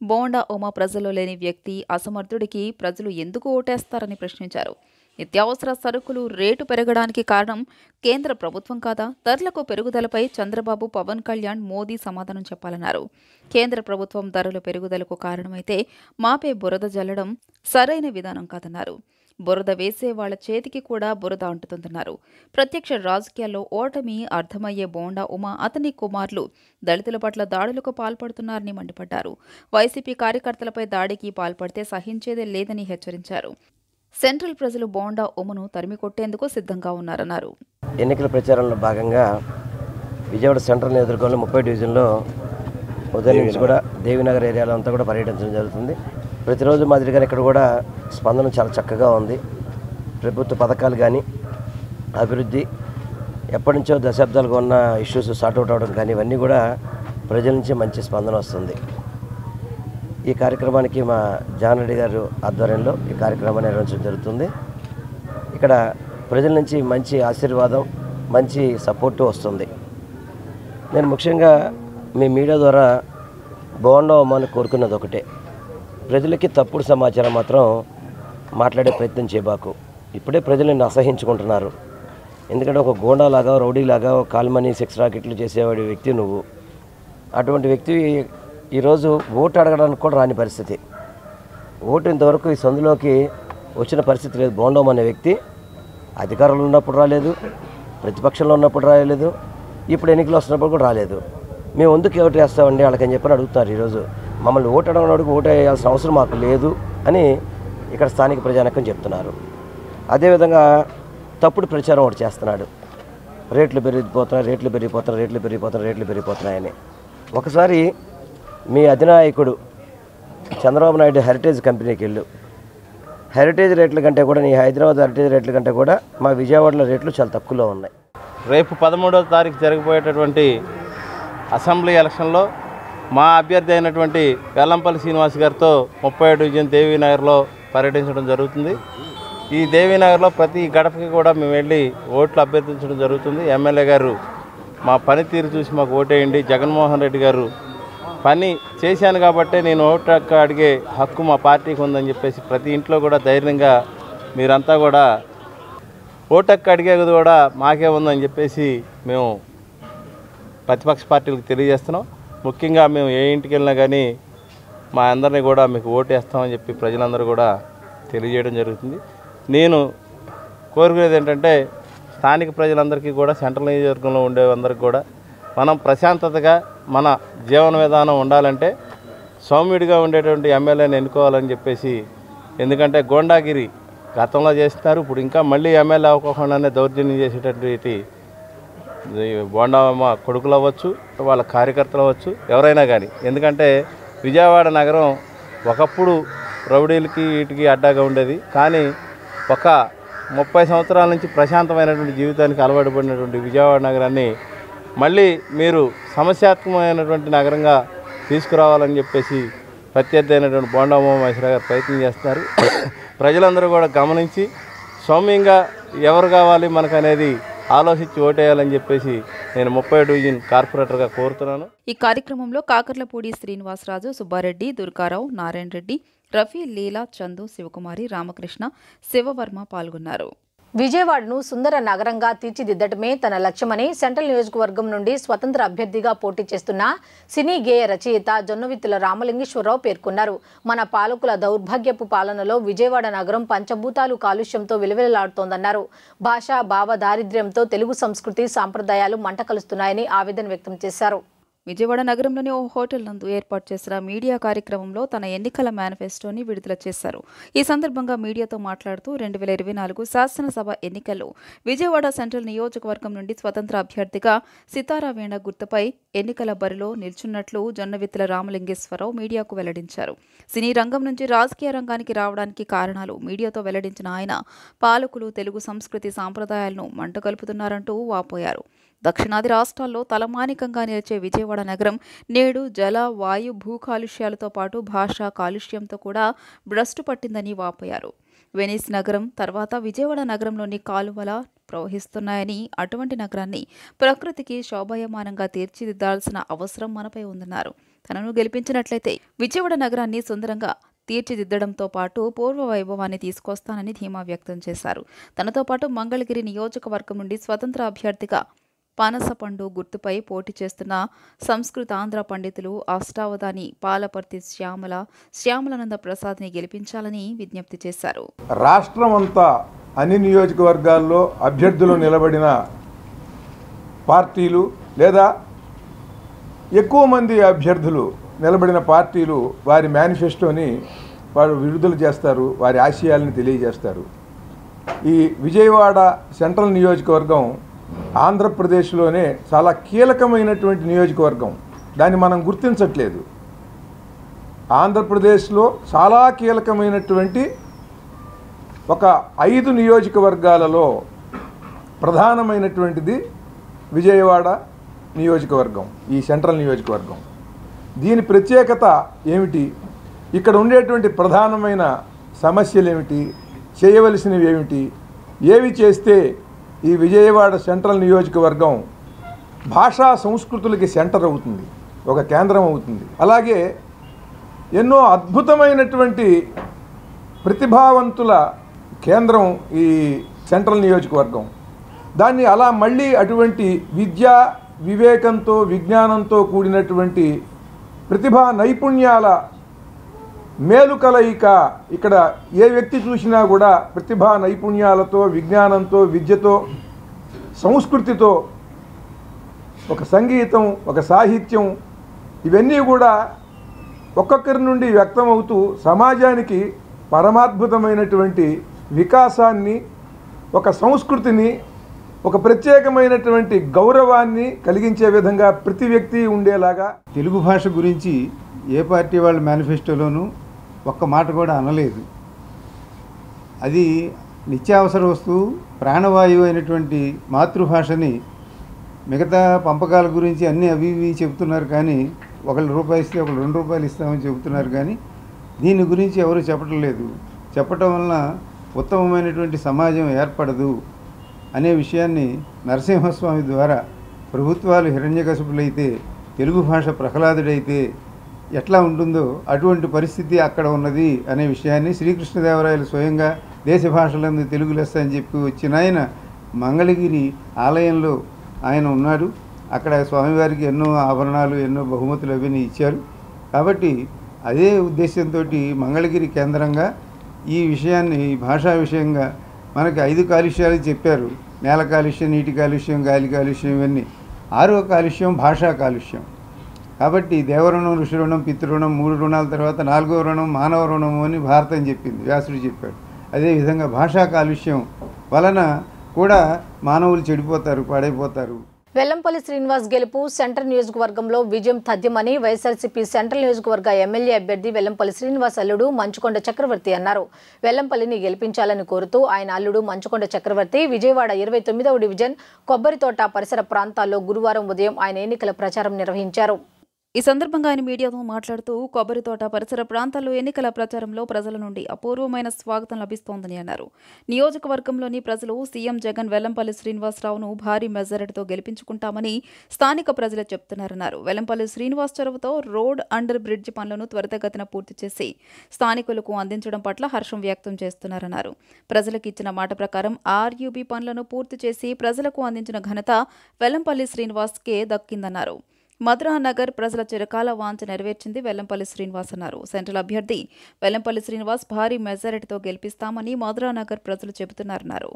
బోండా ఉమా ప్రజల్లో లేని వ్యక్తి, అసమర్థుడికి ప్రజలు ఎందుకు ఓటేస్తారని ప్రశ్నించారు. నిత్యావసర సరుకులు రేటు పెరగడానికి కారణం కేంద్ర ప్రభుత్వం కాదా? ధరలకు పెరుగుదలపై చంద్రబాబు, పవన్ కళ్యాణ్, మోదీ సమాధానం చెప్పాలన్నారు. కేంద్ర ప్రభుత్వం ధరల పెరుగుదలకు కారణమైతే మాపై బురద జల్లడం సరైన విధానం కాదన్నారు. బురద వేసే వాళ్ల చేతికి కూడా బురద అంటుతుందన్నారు. ప్రత్యక్ష రాజకీయాల్లో ఓటమి అర్థమయ్యే బోండా ఉమా, అతని కుమారులు దళితుల పట్ల దాడులకు పాల్పడుతున్నారని మండిపడ్డారు. వైసీపీ కార్యకర్తలపై దాడికి పాల్పడితే సహించేదే లేదని హెచ్చరించారు. సెంట్రల్ ప్రజలు బోండా ఉమను తరిమి కొట్టేందుకు సిద్ధంగా ఉన్నారన్నారు. ఎన్నికల ప్రచారంలో భాగంగా విజయవాడ సెంట్రల్ నియోజకవర్గంలో 30 డివిజన్లో ఉదయం నుంచి కూడా దేవీనగర్ ఏరియాలో అంతా కూడా పర్యటించడం జరుగుతుంది. ప్రతిరోజు మాదిరిగానే ఇక్కడ కూడా స్పందన చాలా చక్కగా ఉంది. ప్రభుత్వ పథకాలు కానీ, అభివృద్ధి, ఎప్పటి నుంచో దశాబ్దాలుగా ఉన్న ఇష్యూస్ సార్ట్అవుట్ అవడం కానీ ఇవన్నీ కూడా ప్రజల నుంచి మంచి స్పందన వస్తుంది. ఈ కార్యక్రమానికి మా జానారెడ్డి గారు ఆధ్వర్యంలో ఈ కార్యక్రమాన్ని నిర్వహించడం జరుగుతుంది. ఇక్కడ ప్రజల నుంచి మంచి ఆశీర్వాదం, మంచి సపోర్టు వస్తుంది. నేను ముఖ్యంగా మీ మీడియా ద్వారా బోండా ఉమాని కోరుకున్నది ఒకటే, ప్రజలకి తప్పుడు సమాచారం మాత్రం మాట్లాడే ప్రయత్నం చేయబాకు. ఇప్పుడే ప్రజలను అసహించుకుంటున్నారు. ఎందుకంటే ఒక గోండాలాగా, రౌడీలాగా, కాల్మనీ, సెక్స్ రాకెట్లు చేసేవాడి వ్యక్తి నువ్వు. అటువంటి వ్యక్తి ఈరోజు ఓటు అడగడానికి కూడా రాని పరిస్థితి. ఓటు ఇంతవరకు ఈ సందులోకి వచ్చిన పరిస్థితి లేదు. బోండా ఉమా అనే వ్యక్తి అధికారంలో ఉన్నప్పుడు రాలేదు, ప్రతిపక్షంలో ఉన్నప్పుడు రాలేదు, ఇప్పుడు ఎన్నికలు వస్తున్నప్పుడు కూడా రాలేదు. మేము ఎందుకు ఓటు వేస్తామండి వాళ్ళకని చెప్పని అడుగుతున్నారు. ఈరోజు మమ్మల్ని ఓటు అడగడానికి ఓటు వేయాల్సిన అవసరం మాకు లేదు అని ఇక్కడ స్థానిక ప్రజానీకం చెప్తున్నారు. అదేవిధంగా తప్పుడు ప్రచారం ఒకటి చేస్తున్నాడు. రేట్లు పెరిగిపోతున్నాయని. ఒకసారి మీ అధినాయకుడు చంద్రబాబు నాయుడు హెరిటేజ్ కంపెనీకి వెళ్ళు. హెరిటేజ్ రేట్ల కంటే కూడా, నీ హైదరాబాద్ హెరిటేజ్ రేట్ల కంటే కూడా మా విజయవాడలో రేట్లు చాలా తక్కువలో ఉన్నాయి. రేపు 13వ తారీఖు జరగబోయేటటువంటి అసెంబ్లీ ఎలక్షన్లో మా అభ్యర్థి అయినటువంటి వెల్లంపల్లి శ్రీనివాస్ గారితో 30వ డివిజన్ దేవీనగర్లో పర్యటించడం జరుగుతుంది. ఈ దేవీనగర్లో ప్రతి గడపకి కూడా మేము వెళ్ళి ఓట్లు అభ్యర్థించడం జరుగుతుంది. ఎమ్మెల్యే గారు మా పనితీరు చూసి మాకు ఓటేయండి, జగన్మోహన్ రెడ్డి గారు పని చేశాను కాబట్టే నేను ఓటు అడిగే హక్కు మా పార్టీకి ఉందని చెప్పేసి ప్రతి ఇంట్లో కూడా ధైర్యంగా మీరంతా కూడా ఓటు హక్కు అడిగేది కూడా మాకే ఉందని చెప్పేసి మేము ప్రతిపక్ష పార్టీలకు తెలియజేస్తున్నాం. ముఖ్యంగా మేము ఏ ఇంటికి వెళ్ళినా కానీ మా అందరినీ కూడా మీకు ఓటు వేస్తామని చెప్పి ప్రజలందరూ కూడా తెలియజేయడం జరుగుతుంది. నేను కోరుకునేది ఏంటంటే స్థానిక ప్రజలందరికీ కూడా సెంట్రల్ నియోజకవర్గంలో ఉండేవందరికీ కూడా మనం ప్రశాంతతగా మన జీవన విధానం ఉండాలంటే సౌమ్యుడిగా ఉండేటువంటి ఎమ్మెల్యేని ఎన్నుకోవాలని చెప్పేసి, ఎందుకంటే గోండాగిరి గతంలో చేస్తున్నారు, ఇప్పుడు ఇంకా మళ్ళీ ఎమ్మెల్యే అవ్వకుండానే దౌర్జన్యం చేసేటటువంటి బోండమ్మ కొడుకులు అవ్వచ్చు, వాళ్ళ కార్యకర్తలు అవ్వచ్చు, ఎవరైనా కానీ. ఎందుకంటే విజయవాడ నగరం ఒకప్పుడు రౌడీలకి వీటికి అడ్డాగా ఉండేది, కానీ ఒక 30 సంవత్సరాల నుంచి ప్రశాంతమైనటువంటి జీవితానికి అలవాటు పడినటువంటి విజయవాడ నగరాన్ని మళ్ళీ మీరు సమస్యాత్మకమైనటువంటి నగరంగా తీసుకురావాలని చెప్పేసి ప్రత్యర్థి అయినటువంటి బోండమ్మ మహేశ్వర గారు ప్రయత్నం చేస్తున్నారు. ప్రజలందరూ కూడా గమనించి సౌమ్యంగా ఎవరు కావాలి మనకు అనేది ఆలోచించి ఓటేయాలని చెప్పేసి నేను 30 డివిజన్ కార్పొరేటర్గా కోరుతున్నాను. ఈ కార్యక్రమంలో కాకర్లపూడి శ్రీనివాసరాజు, సుబ్బారెడ్డి, దుర్గారావు, నారాయణ రెడ్డి, రఫీ, లీలా, చందు, శివకుమారి, రామకృష్ణ, శివవర్మ పాల్గొన్నారు. విజయవాడను సుందర నగరంగా తీర్చిదిద్దటమే తన లక్ష్యమని సెంట్రల్ నియోజకవర్గం నుండి స్వతంత్ర అభ్యర్థిగా పోటీ చేస్తున్న సినీ గేయ రచయిత జొన్నవిత్తుల రామలింగేశ్వరరావు పేర్కొన్నారు. మన పాలకుల దౌర్భాగ్యపు పాలనలో విజయవాడ నగరం పంచభూతాలు కాలుష్యంతో విలవిలలాడుతోందన్నారు. భాషా భావ దారిద్ర్యంతో తెలుగు సంస్కృతి సాంప్రదాయాలు మంటకలుస్తున్నాయని ఆవేదన వ్యక్తం చేశారు. విజయవాడ నగరంలోని ఓ హోటల్ నందు ఏర్పాటు చేసిన మీడియా కార్యక్రమంలో తన ఎన్నికల మేనిఫెస్టోని విడుదల చేశారు. ఈ సందర్భంగా మీడియాతో మాట్లాడుతూ 2024 శాసనసభ ఎన్నికల్లో విజయవాడ సెంట్రల్ నియోజకవర్గం నుండి స్వతంత్ర అభ్యర్థిగా సితారా వీణ గుర్తుపై ఎన్నికల బరిలో నిల్చున్నట్లు జొన్నవిత్తుల రామలింగేశ్వరరావు మీడియాకు వెల్లడించారు. సినీ రంగం నుంచి రాజకీయ రంగానికి రావడానికి కారణాలు మీడియాతో వెల్లడించిన ఆయన పాలకులు తెలుగు సంస్కృతి సాంప్రదాయాలను మంటగలుపుతున్నారంటూ వాపోయారు. దక్షిణాది రాష్ట్రాల్లో తలమానికంగా నిలిచే విజయవాడ నగరం నేడు జల, వాయు, భూ కాలుష్యాలతో పాటు భాషా కాలుష్యంతో కూడా భ్రష్టు పట్టిందని వాపోయారు. వెనిస్ నగరం తర్వాత విజయవాడ నగరంలోని కాలువల ప్రవహిస్తున్నాయని, అటువంటి నగరాన్ని ప్రకృతికి శోభాయమానంగా తీర్చిదిద్దాల్సిన అవసరం మనపై ఉందన్నారు. తనను గెలిపించినట్లయితే విజయవాడ నగరాన్ని సుందరంగా తీర్చిదిద్దడంతో పాటు పూర్వ వైభవాన్ని తీసుకొస్తానని ధీమా వ్యక్తం చేశారు. తనతో పాటు మంగళగిరి నియోజకవర్గం నుండి స్వతంత్ర అభ్యర్థిగా పనసపండు గుర్తుపై పోటీ చేస్తున్న సంస్కృతాంధ్ర పండితులు అష్టావధాని పాలపర్తి శ్యామలానంద ప్రసాద్ని గెలిపించాలని విజ్ఞప్తి చేశారు. రాష్ట్రం అంతా అన్ని నియోజకవర్గాల్లో అభ్యర్థులు నిలబడిన పార్టీలు లేదా ఎక్కువ మంది అభ్యర్థులు నిలబడిన పార్టీలు వారి మేనిఫెస్టోని వారు విడుదల చేస్తారు, వారి ఆశయాలను తెలియజేస్తారు. ఈ విజయవాడ సెంట్రల్ నియోజకవర్గం ఆంధ్రప్రదేశ్లోనే చాలా కీలకమైనటువంటి నియోజకవర్గం. దాన్ని మనం గుర్తించట్లేదు. ఆంధ్రప్రదేశ్లో చాలా కీలకమైనటువంటి ఒక 5 నియోజకవర్గాలలో ప్రధానమైనటువంటిది విజయవాడ నియోజకవర్గం, ఈ సెంట్రల్ నియోజకవర్గం. దీని ప్రత్యేకత ఏమిటి, ఇక్కడ ఉండేటువంటి ప్రధానమైన సమస్యలు ఏమిటి, చేయవలసినవి ఏమిటి, ఏవి చేస్తే ఈ విజయవాడ సెంట్రల్ నియోజకవర్గం భాషా సంస్కృతులకి సెంటర్ అవుతుంది, ఒక కేంద్రం అవుతుంది. అలాగే ఎన్నో అద్భుతమైనటువంటి ప్రతిభావంతుల కేంద్రం ఈ సెంట్రల్ నియోజకవర్గం. దాన్ని అలా మళ్ళీ అటువంటి విద్యా వివేకంతో విజ్ఞానంతో కూడినటువంటి ప్రతిభా నైపుణ్యాల మేలు కలయిక. ఇక్కడ ఏ వ్యక్తి చూసినా కూడా ప్రతిభా నైపుణ్యాలతో, విజ్ఞానంతో, విద్యతో, సంస్కృతితో, ఒక సంగీతం, ఒక సాహిత్యం, ఇవన్నీ కూడా ఒక్కొక్కరి నుండి వ్యక్తమవుతూ సమాజానికి పరమాద్భుతమైనటువంటి వికాసాన్ని, ఒక సంస్కృతిని, ఒక ప్రత్యేకమైనటువంటి గౌరవాన్ని కలిగించే విధంగా ప్రతి వ్యక్తి ఉండేలాగా. తెలుగు భాష గురించి ఏ పార్టీ వాళ్ళ మేనిఫెస్టోలోనూ ఒక్క మాట కూడా అనలేదు. అది నిత్యావసర వస్తువు, ప్రాణవాయువు అయినటువంటి మాతృభాషని మిగతా పంపకాల గురించి అన్నీ అవి ఇవి చెబుతున్నారు, కానీ ఒకళ్ళు రూపాయి ఇస్తే ఒకళ్ళు 2 రూపాయలు ఇస్తామని చెబుతున్నారు, కానీ దీని గురించి ఎవరు చెప్పటం లేదు. చెప్పటం వలన ఉత్తమమైనటువంటి సమాజం ఏర్పడదు అనే విషయాన్ని నరసింహస్వామి ద్వారా ప్రభుత్వాలు హిరణ్యకశిపులైతే తెలుగు భాష ప్రహ్లాదుడైతే ఎట్లా ఉంటుందో అటువంటి పరిస్థితి అక్కడ ఉన్నది అనే విషయాన్ని శ్రీకృష్ణదేవరాయలు స్వయంగా దేశ భాషలందు తెలుగు లెస్స అని చెప్పి వచ్చిన ఆయన మంగళగిరి ఆలయంలో ఆయన ఉన్నాడు. అక్కడ స్వామివారికి ఎన్నో ఆభరణాలు, ఎన్నో బహుమతులు అవన్నీ ఇచ్చారు. కాబట్టి అదే ఉద్దేశంతో మంగళగిరి కేంద్రంగా ఈ విషయాన్ని, ఈ భాషా విషయంగా మనకి 5 కాలుష్యాలు చెప్పారు. నేల కాలుష్యం, నీటి కాలుష్యం, గాలి కాలుష్యం, ఇవన్నీ. 6వ కాలుష్యం భాషా కాలుష్యం. కాబట్టి దేవరుణం, ఋషి రుణం, పితృరుణం, 3 రుణాల తర్వాత 4వ రుణం మానవ రుణము అని భారతం చెప్పింది, వ్యాసుడు చెప్పాడు. అదేవిధంగా భాషా కాలుష్యం వలన కూడా మానవులు చెడిపోతారు, పాడైపోతారు. వెల్లంపల్లి శ్రీనివాస్ గెలుపు సెంట్రల్ నియోజకవర్గంలో విజయం తథ్యమని వైఎస్ఆర్సీపీ సెంట్రల్ నియోజకవర్గ ఎమ్మెల్యే అభ్యర్థి వెల్లంపల్లి శ్రీనివాస్ అల్లుడు మంచుకొండ చక్రవర్తి అన్నారు. వెల్లంపల్లిని గెలిపించాలని కోరుతూ ఆయన అల్లుడు మంచుకొండ చక్రవర్తి విజయవాడ 29వ డివిజన్ కొబ్బరితోట పరిసర ప్రాంతాల్లో గురువారం ఉదయం ఆయన ఎన్నికల ప్రచారం నిర్వహించారు. ఈ సందర్భంగా ఆయన మీడియాతో మాట్లాడుతూ కొబ్బరితోట పరిసర ప్రాంతాల్లో ఎన్నికల ప్రచారంలో ప్రజల నుండి అపూర్వమైన స్వాగతం లభిస్తోందని అన్నారు. నియోజకవర్గంలోని ప్రజలు సీఎం జగన్ వెల్లంపల్లి శ్రీనివాసరావును భారీ మెజారిటీతో గెలిపించుకుంటామని స్థానిక ప్రజలు చెప్తున్నారన్నారు. వెల్లంపల్లి శ్రీనివాస్ చొరవతో రోడ్ అండర్ బ్రిడ్జ్ పనులను త్వరితగతిన పూర్తి చేసి స్థానికులకు అందించడం పట్ల హర్షం వ్యక్తం చేస్తున్నారన్నారు. ప్రజలకు ఇచ్చిన మాట ప్రకారం ఆర్యూబీ పనులను పూర్తి చేసి ప్రజలకు అందించిన ఘనత వెల్లంపల్లి శ్రీనివాస్కే దక్కిందన్నారు. మధురా నగర్ ప్రజల చిరకాల వాంఛ నెరవేర్చింది వెల్లంపల్లి శ్రీనివాస్ అన్నారు. సెంట్రల్ అభ్యర్థి వెల్లంపల్లి శ్రీనివాస్ భారీ మెజారిటీతో గెలిపిస్తామని మధురా నగర్ ప్రజలు చెబుతున్నారన్నారు.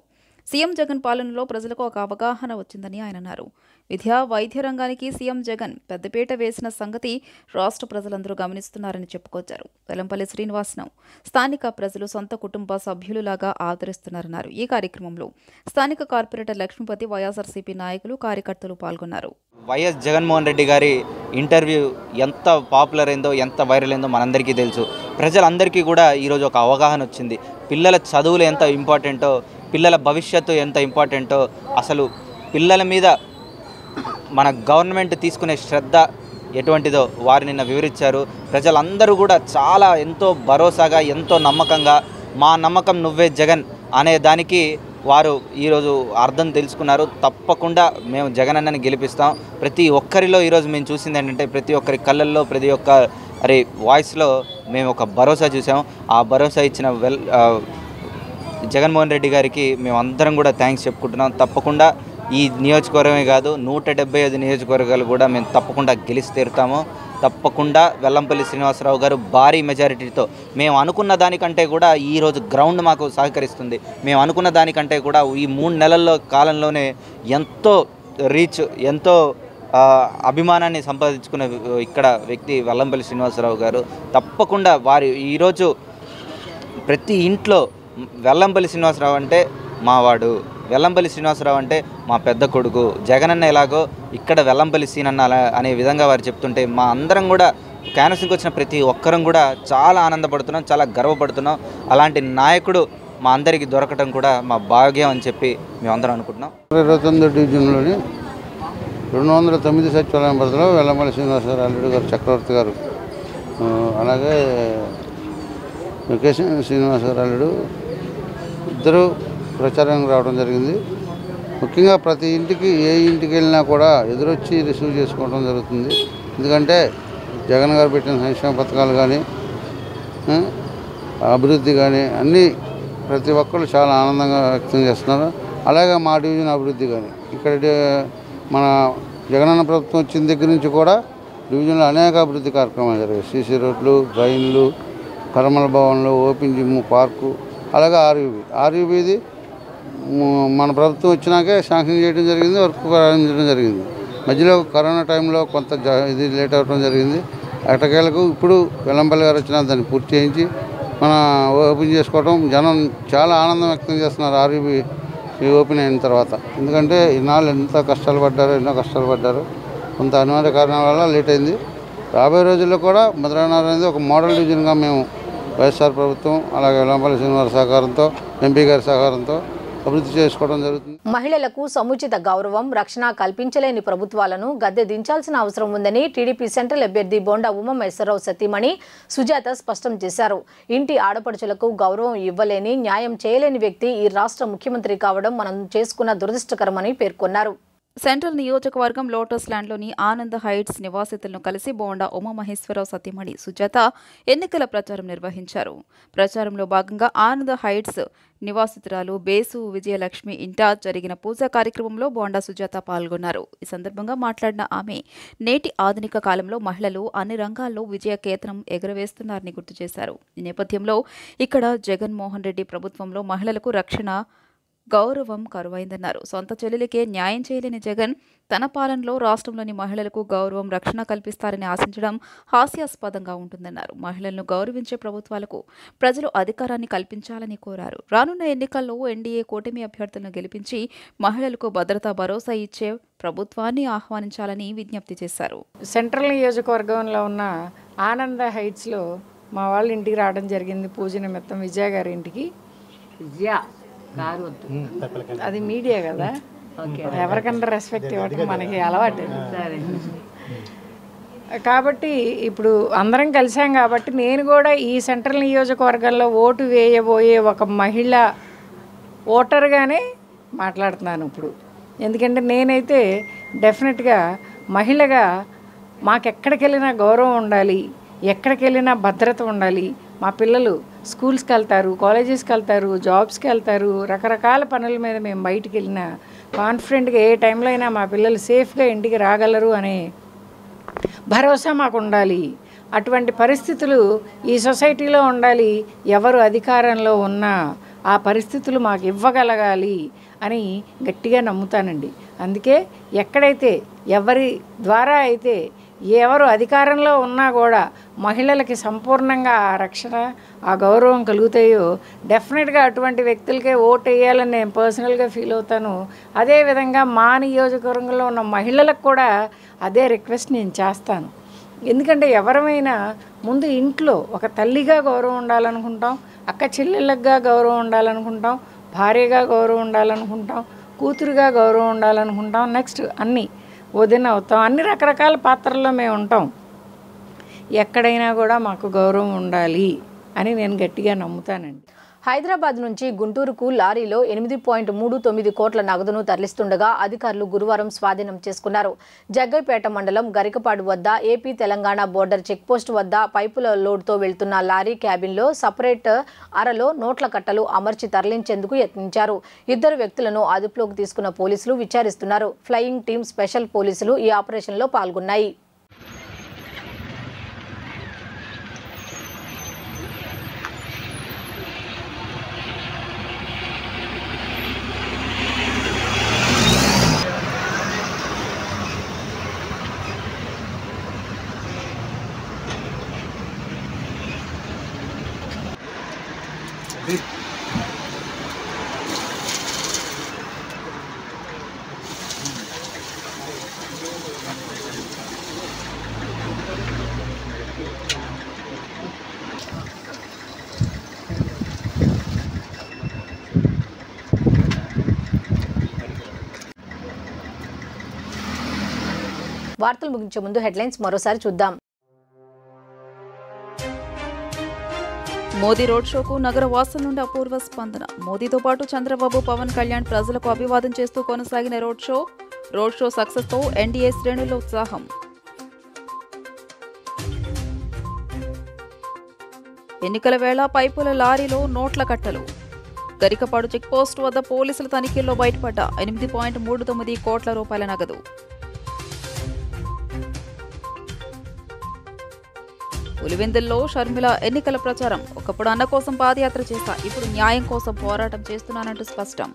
సీఎం జగన్ పాలనలో ప్రజలకు ఒక అవగాహన వచ్చిందని ఆయన అన్నారు. విద్యా వైద్య రంగానికి సీఎం జగన్ పెద్దపీట వేసిన సంగతి రాష్ట్ర ప్రజలందరూ గమనిస్తున్నారని చెప్పుకొచ్చారు. వెల్లంపల్లి శ్రీనివాస్ను స్థానిక ప్రజలు సొంత కుటుంబ సభ్యులులాగా ఆదరిస్తున్నారన్నారు. ఈ కార్యక్రమంలో స్థానిక కార్పొరేటర్ లక్ష్మీపతి, వైఎస్ఆర్సీపీ నాయకులు, కార్యకర్తలు పాల్గొన్నారు. వైఎస్ జగన్మోహన్ రెడ్డి గారి ఇంటర్వ్యూ ఎంత పాపులర్ అయిందో, ఎంత వైరల్ అయిందో మనందరికీ తెలుసు. ప్రజలందరికీ కూడా ఈరోజు ఒక అవగాహన వచ్చింది. పిల్లల చదువులు ఎంత ఇంపార్టెంటో, పిల్లల భవిష్యత్తు ఎంత ఇంపార్టెంటో, అసలు పిల్లల మీద మన గవర్నమెంట్ తీసుకునే శ్రద్ధ ఎటువంటిదో వారు నిన్న వివరించారు. ప్రజలందరూ కూడా చాలా ఎంతో భరోసాగా, ఎంతో నమ్మకంగా మా నమ్మకం నువ్వే జగన్ అనే దానికి వారు ఈరోజు అర్థం తెలుసుకున్నారు. తప్పకుండా మేము జగన్ అన్నని గెలిపిస్తాం. ప్రతి ఒక్కరిలో ఈరోజు మేము చూసింది ఏంటంటే, ప్రతి ఒక్కరి కళ్ళల్లో, ప్రతి ఒక్కరి వాయిస్లో మేము ఒక భరోసా చూసాం. ఆ భరోసా ఇచ్చిన జగన్మోహన్ రెడ్డి గారికి మేము అందరం కూడా థ్యాంక్స్ చెప్పుకుంటున్నాం. తప్పకుండా ఈ నియోజకవర్గమే కాదు 175 నియోజకవర్గాలు కూడా మేము తప్పకుండా గెలిచి తీరుతాము. తప్పకుండా వెల్లంపల్లి శ్రీనివాసరావు గారు భారీ మెజారిటీతో, మేము అనుకున్న దానికంటే కూడా ఈరోజు గ్రౌండ్ మాకు సహకరిస్తుంది. మేము అనుకున్న దానికంటే కూడా ఈ 3 నెలల్లో కాలంలోనే ఎంతో రీచ్, ఎంతో అభిమానాన్ని సంపాదించుకున్న ఇక్కడ వ్యక్తి వెల్లంపల్లి శ్రీనివాసరావు గారు. తప్పకుండా వారు ఈరోజు ప్రతి ఇంట్లో వెల్లంపల్లి శ్రీనివాసరావు అంటే మావాడు, వెల్లంపల్లి శ్రీనివాసరావు అంటే మా పెద్ద కొడుకు, జగనన్న ఎలాగో ఇక్కడ వెల్లంపల్లి సీనన్న అనే విధంగా వారు చెప్తుంటే మా అందరం కూడా క్యాన్వసింగ్కి వచ్చిన ప్రతి ఒక్కరం కూడా చాలా ఆనందపడుతున్నాం, చాలా గర్వపడుతున్నాం. అలాంటి నాయకుడు మా అందరికీ దొరకడం కూడా మా భాగ్యం అని చెప్పి మేమందరం అనుకుంటున్నాం. 29 డివిజన్లోని 209 సచివాలయం పరిధిలో వెల్లంపల్లి శ్రీనివాసరావు అల్లుడు గారు చక్రవర్తి గారు, అలాగే వెంకటేశ్వర శ్రీనివాసరావు అల్లుడు ఇద్దరు ప్రచారానికి రావడం జరిగింది. ముఖ్యంగా ప్రతి ఇంటికి, ఏ ఇంటికి వెళ్ళినా కూడా ఎదురొచ్చి రిసీవ్ చేసుకోవడం జరుగుతుంది. ఎందుకంటే జగన్ గారు పెట్టిన సంక్షేమ పథకాలు కానీ, అభివృద్ధి కానీ అన్నీ ప్రతి ఒక్కరు చాలా ఆనందంగా వ్యక్తం చేస్తున్నారు. అలాగే మా డివిజన్ అభివృద్ధి కానీ, ఇక్కడ మన జగనన్న ప్రభుత్వం వచ్చిన దగ్గర నుంచి కూడా డివిజన్లో అనేక అభివృద్ధి కార్యక్రమాలు జరిగాయి. సీసీ రోడ్లు, డ్రైన్లు, కర్మల భవన్లు, ఓపెన్ జిమ్, పార్కు, అలాగే ఆర్యూబీది మన ప్రభుత్వం వచ్చినాకే శాంక్షన్ చేయడం జరిగింది, వర్క్ ప్రారంభించడం జరిగింది. మధ్యలో కరోనా టైంలో కొంత ఇది లేట్ అవ్వడం జరిగింది. ఎటకేలకు ఇప్పుడు వెల్లంపల్లి గారు వచ్చినా దాన్ని పూర్తి చేయించి మన ఓపెన్ చేసుకోవడం జనం చాలా ఆనందం వ్యక్తం చేస్తున్నారు. ఆర్యూబీ ఓపెన్ అయిన తర్వాత, ఎందుకంటే ఇన్నాళ్ళు ఎన్నో కష్టాలు పడ్డారు. కొంత అనివార్య కారణాల వల్ల లేట్ అయింది. రాబోయే రోజుల్లో కూడా మధురానగర్ అనేది ఒక మోడల్ డివిజన్గా మేము వైఎస్ఆర్ ప్రభుత్వం, అలాగే వెల్లంపల్లి శ్రీనివాస సహకారంతో, ఎంపీ గారి సహకారంతో అభివృద్ధి చేసుకోవడం జరుగుతుంది. మహిళలకు సముచిత గౌరవం, రక్షణ కల్పించలేని ప్రభుత్వాలను గద్దె దించాల్సిన అవసరం ఉందని టీడీపీ సెంట్రల్ అభ్యర్థి బోండా ఉమామహేశ్వరరావు సతీమణి సుజాత స్పష్టం చేశారు. ఇంటి ఆడపడుచులకు గౌరవం ఇవ్వలేని, న్యాయం చేయలేని వ్యక్తి ఈ రాష్ట్ర ముఖ్యమంత్రి కావడం మనం చేసుకున్న దురదృష్టకరమని పేర్కొన్నారు. సెంట్రల్ నియోజకవర్గం లోటస్ ల్యాండ్లోని ఆనంద్ హైట్స్ నివాసితులను కలిసి బోండా ఉమామహేశ్వరరావు సతీమణి సుజాత ఎన్నికల ప్రచారం నిర్వహించారు. ప్రచారంలో భాగంగా ఆనంద్ హైట్స్ నివాసితురాలు బేసు విజయలక్ష్మి ఇంట జరిగిన పూజా కార్యక్రమంలో బోండా సుజాత పాల్గొన్నారు. ఈ సందర్భంగా మాట్లాడిన ఆమె నేటి ఆధునిక కాలంలో మహిళలు అన్ని రంగాల్లో విజయ కేతనం ఎగురవేస్తున్నారని గుర్తు చేశారు. ఈ నేపథ్యంలో ఇక్కడ జగన్మోహన్ రెడ్డి ప్రభుత్వంలో మహిళలకు రక్షణ గౌరవం కరువైందన్నారు. సొంత చెల్లెలికే న్యాయం చేయలేని జగన్ తన పాలనలో రాష్ట్రంలోని మహిళలకు గౌరవం, రక్షణ కల్పిస్తారని ఆశించడం హాస్యాస్పదంగా ఉంటుందన్నారు. మహిళలను గౌరవించే ప్రభుత్వాలకు ప్రజలు అధికారాన్ని కల్పించాలని కోరారు. రానున్న ఎన్నికల్లో ఎన్డీఏ కూటమి అభ్యర్థులను గెలిపించి మహిళలకు భద్రతా భరోసా ఇచ్చే ప్రభుత్వాన్ని ఆహ్వానించాలని విజ్ఞప్తి చేశారు. సెంట్రల్ నియోజకవర్గంలో ఉన్న ఆనంద హైట్స్లో మా వాళ్ళ ఇంటికి రావడం జరిగింది. పూజ నిమిత్తం విజయ గారి ఇంటికి. అది మీడియా కదా, ఎవరికన్నా రెస్పెక్ట్ ఇవ్వటం మనకి అలవాటు. కాబట్టి ఇప్పుడు అందరం కలిసాం కాబట్టి నేను కూడా ఈ సెంట్రల్ నియోజకవర్గంలో ఓటు వేయబోయే ఒక మహిళ ఓటర్గానే మాట్లాడుతున్నాను ఇప్పుడు. ఎందుకంటే నేనైతే డెఫినెట్గా మహిళగా మాకెక్కడికి వెళ్ళినా గౌరవం ఉండాలి, ఎక్కడికి వెళ్ళినా భద్రత ఉండాలి. మా పిల్లలు స్కూల్స్కి వెళ్తారు, కాలేజెస్కి వెళ్తారు, జాబ్స్కి వెళ్తారు, రకరకాల పనుల మీద మేము బయటికి వెళ్ళినా కాన్ఫిడెంట్గా ఏ టైంలో అయినా మా పిల్లలు సేఫ్గా ఇంటికి రాగలరు అనే భరోసా మాకు ఉండాలి. అటువంటి పరిస్థితులు ఈ సొసైటీలో ఉండాలి. ఎవరు అధికారంలో ఉన్నా ఆ పరిస్థితులు మాకు ఇవ్వగలగాలి అని గట్టిగా నమ్ముతానండి. అందుకే ఎక్కడైతే ఎవరి ద్వారా అయితే ఎవరు అధికారంలో ఉన్నా కూడా మహిళలకి సంపూర్ణంగా ఆ రక్షణ, ఆ గౌరవం కలుగుతాయో డెఫినెట్గా అటువంటి వ్యక్తులకే ఓటు వేయాలని నేను పర్సనల్గా ఫీల్ అవుతాను. అదేవిధంగా మా నియోజకవర్గంలో ఉన్న మహిళలకు కూడా అదే రిక్వెస్ట్ నేను చేస్తాను. ఎందుకంటే ఎవరమైనా ముందు ఇంట్లో ఒక తల్లిగా గౌరవం ఉండాలనుకుంటాం, అక్క చెల్లెళ్ళగా గౌరవం ఉండాలనుకుంటాం, భార్యగా గౌరవం ఉండాలనుకుంటాం, కూతురుగా గౌరవం ఉండాలనుకుంటాం, నెక్స్ట్ అన్నీ వదిన అవుతాం. అన్ని రకరకాల పాత్రల్లో మేము ఉంటాం. ఎక్కడైనా కూడా మాకు గౌరవం ఉండాలి అని నేను గట్టిగా నమ్ముతానండి. హైదరాబాద్ నుంచి గుంటూరుకు లారీలో 8.39 కోట్ల నగదును తరలిస్తుండగా అధికారులు గురువారం స్వాధీనం చేసుకున్నారు. జగ్గైపేట మండలం గరికపాడు వద్ద ఏపీ తెలంగాణ బోర్డర్ చెక్పోస్ట్ వద్ద పైపుల లోడ్తో వెళ్తున్న లారీ క్యాబిన్లో సపరేట్ అరలో నోట్ల కట్టలు అమర్చి తరలించేందుకు యత్నించారు. 2 వ్యక్తులను అదుపులోకి తీసుకున్న పోలీసులు విచారిస్తున్నారు. ఫ్లయింగ్ టీమ్, స్పెషల్ పోలీసులు ఈ ఆపరేషన్లో పాల్గొన్నాయి. వార్తలు ముగించే ముందు హెడ్లైన్స్ మరోసారి చూద్దాం. మోదీ రోడ్ షోకు నగర వాసుల నుండి అపూర్వ స్పందన. మోదీతో పాటు చంద్రబాబు, పవన్ కళ్యాణ్ ప్రజలకు అభివాదం చేస్తూ కొనసాగిన రోడ్ షో సక్సెస్ తో ఎన్డీఏ శ్రేణుల్లో ఉత్సాహం. ఎన్నికల వేళ పైపుల లారీలో నోట్ల కట్టలు. గరికపాడు చెక్పోస్ట్ వద్ద పోలీసుల తనిఖీల్లో బయటపడ్డ 8.39 కోట్ల రూపాయల నగదు. పులివెందుల్లో షర్మిల ఎన్నికల ప్రచారం. ఒకప్పుడు అన్న కోసం పాదయాత్ర చేస్తా, ఇప్పుడు న్యాయం కోసం పోరాటం చేస్తున్నానంటూ స్పష్టం.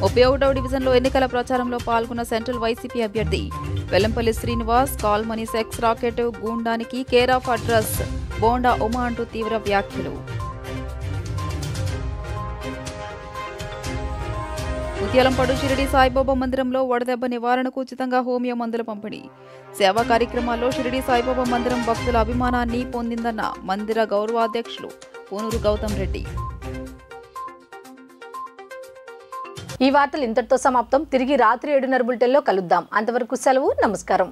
ఉపయోగ డివిజన్లో ఎన్నికల ప్రచారంలో పాల్గొన్న సెంట్రల్ వైసీపీ అభ్యర్థి Vellampalli Srinivas call money sex racket గూండానికి care of address Bonda Uma అంటూ తీవ్ర వ్యాఖ్యలు. ముత్యాలంపాడు షిరిడి సాయిబాబా మందిరంలో వడదెబ్బ నివారణకు ఉచితంగా హోమియో మందుల పంపిణీ. సేవా కార్యక్రమాల్లో షిరిడి సాయిబాబా మందిరం భక్తుల అభిమానాన్ని పొందిందన్న మందిర గౌరవాధ్యక్షులు పూనూరు గౌతమ్ రెడ్డి. ఈ వార్తలు ఇంతటితో సమాప్తం. తిరిగి రాత్రి 7:30 బులెటిన్లో కలుద్దాం. అంతవరకు సెలవు. నమస్కారం.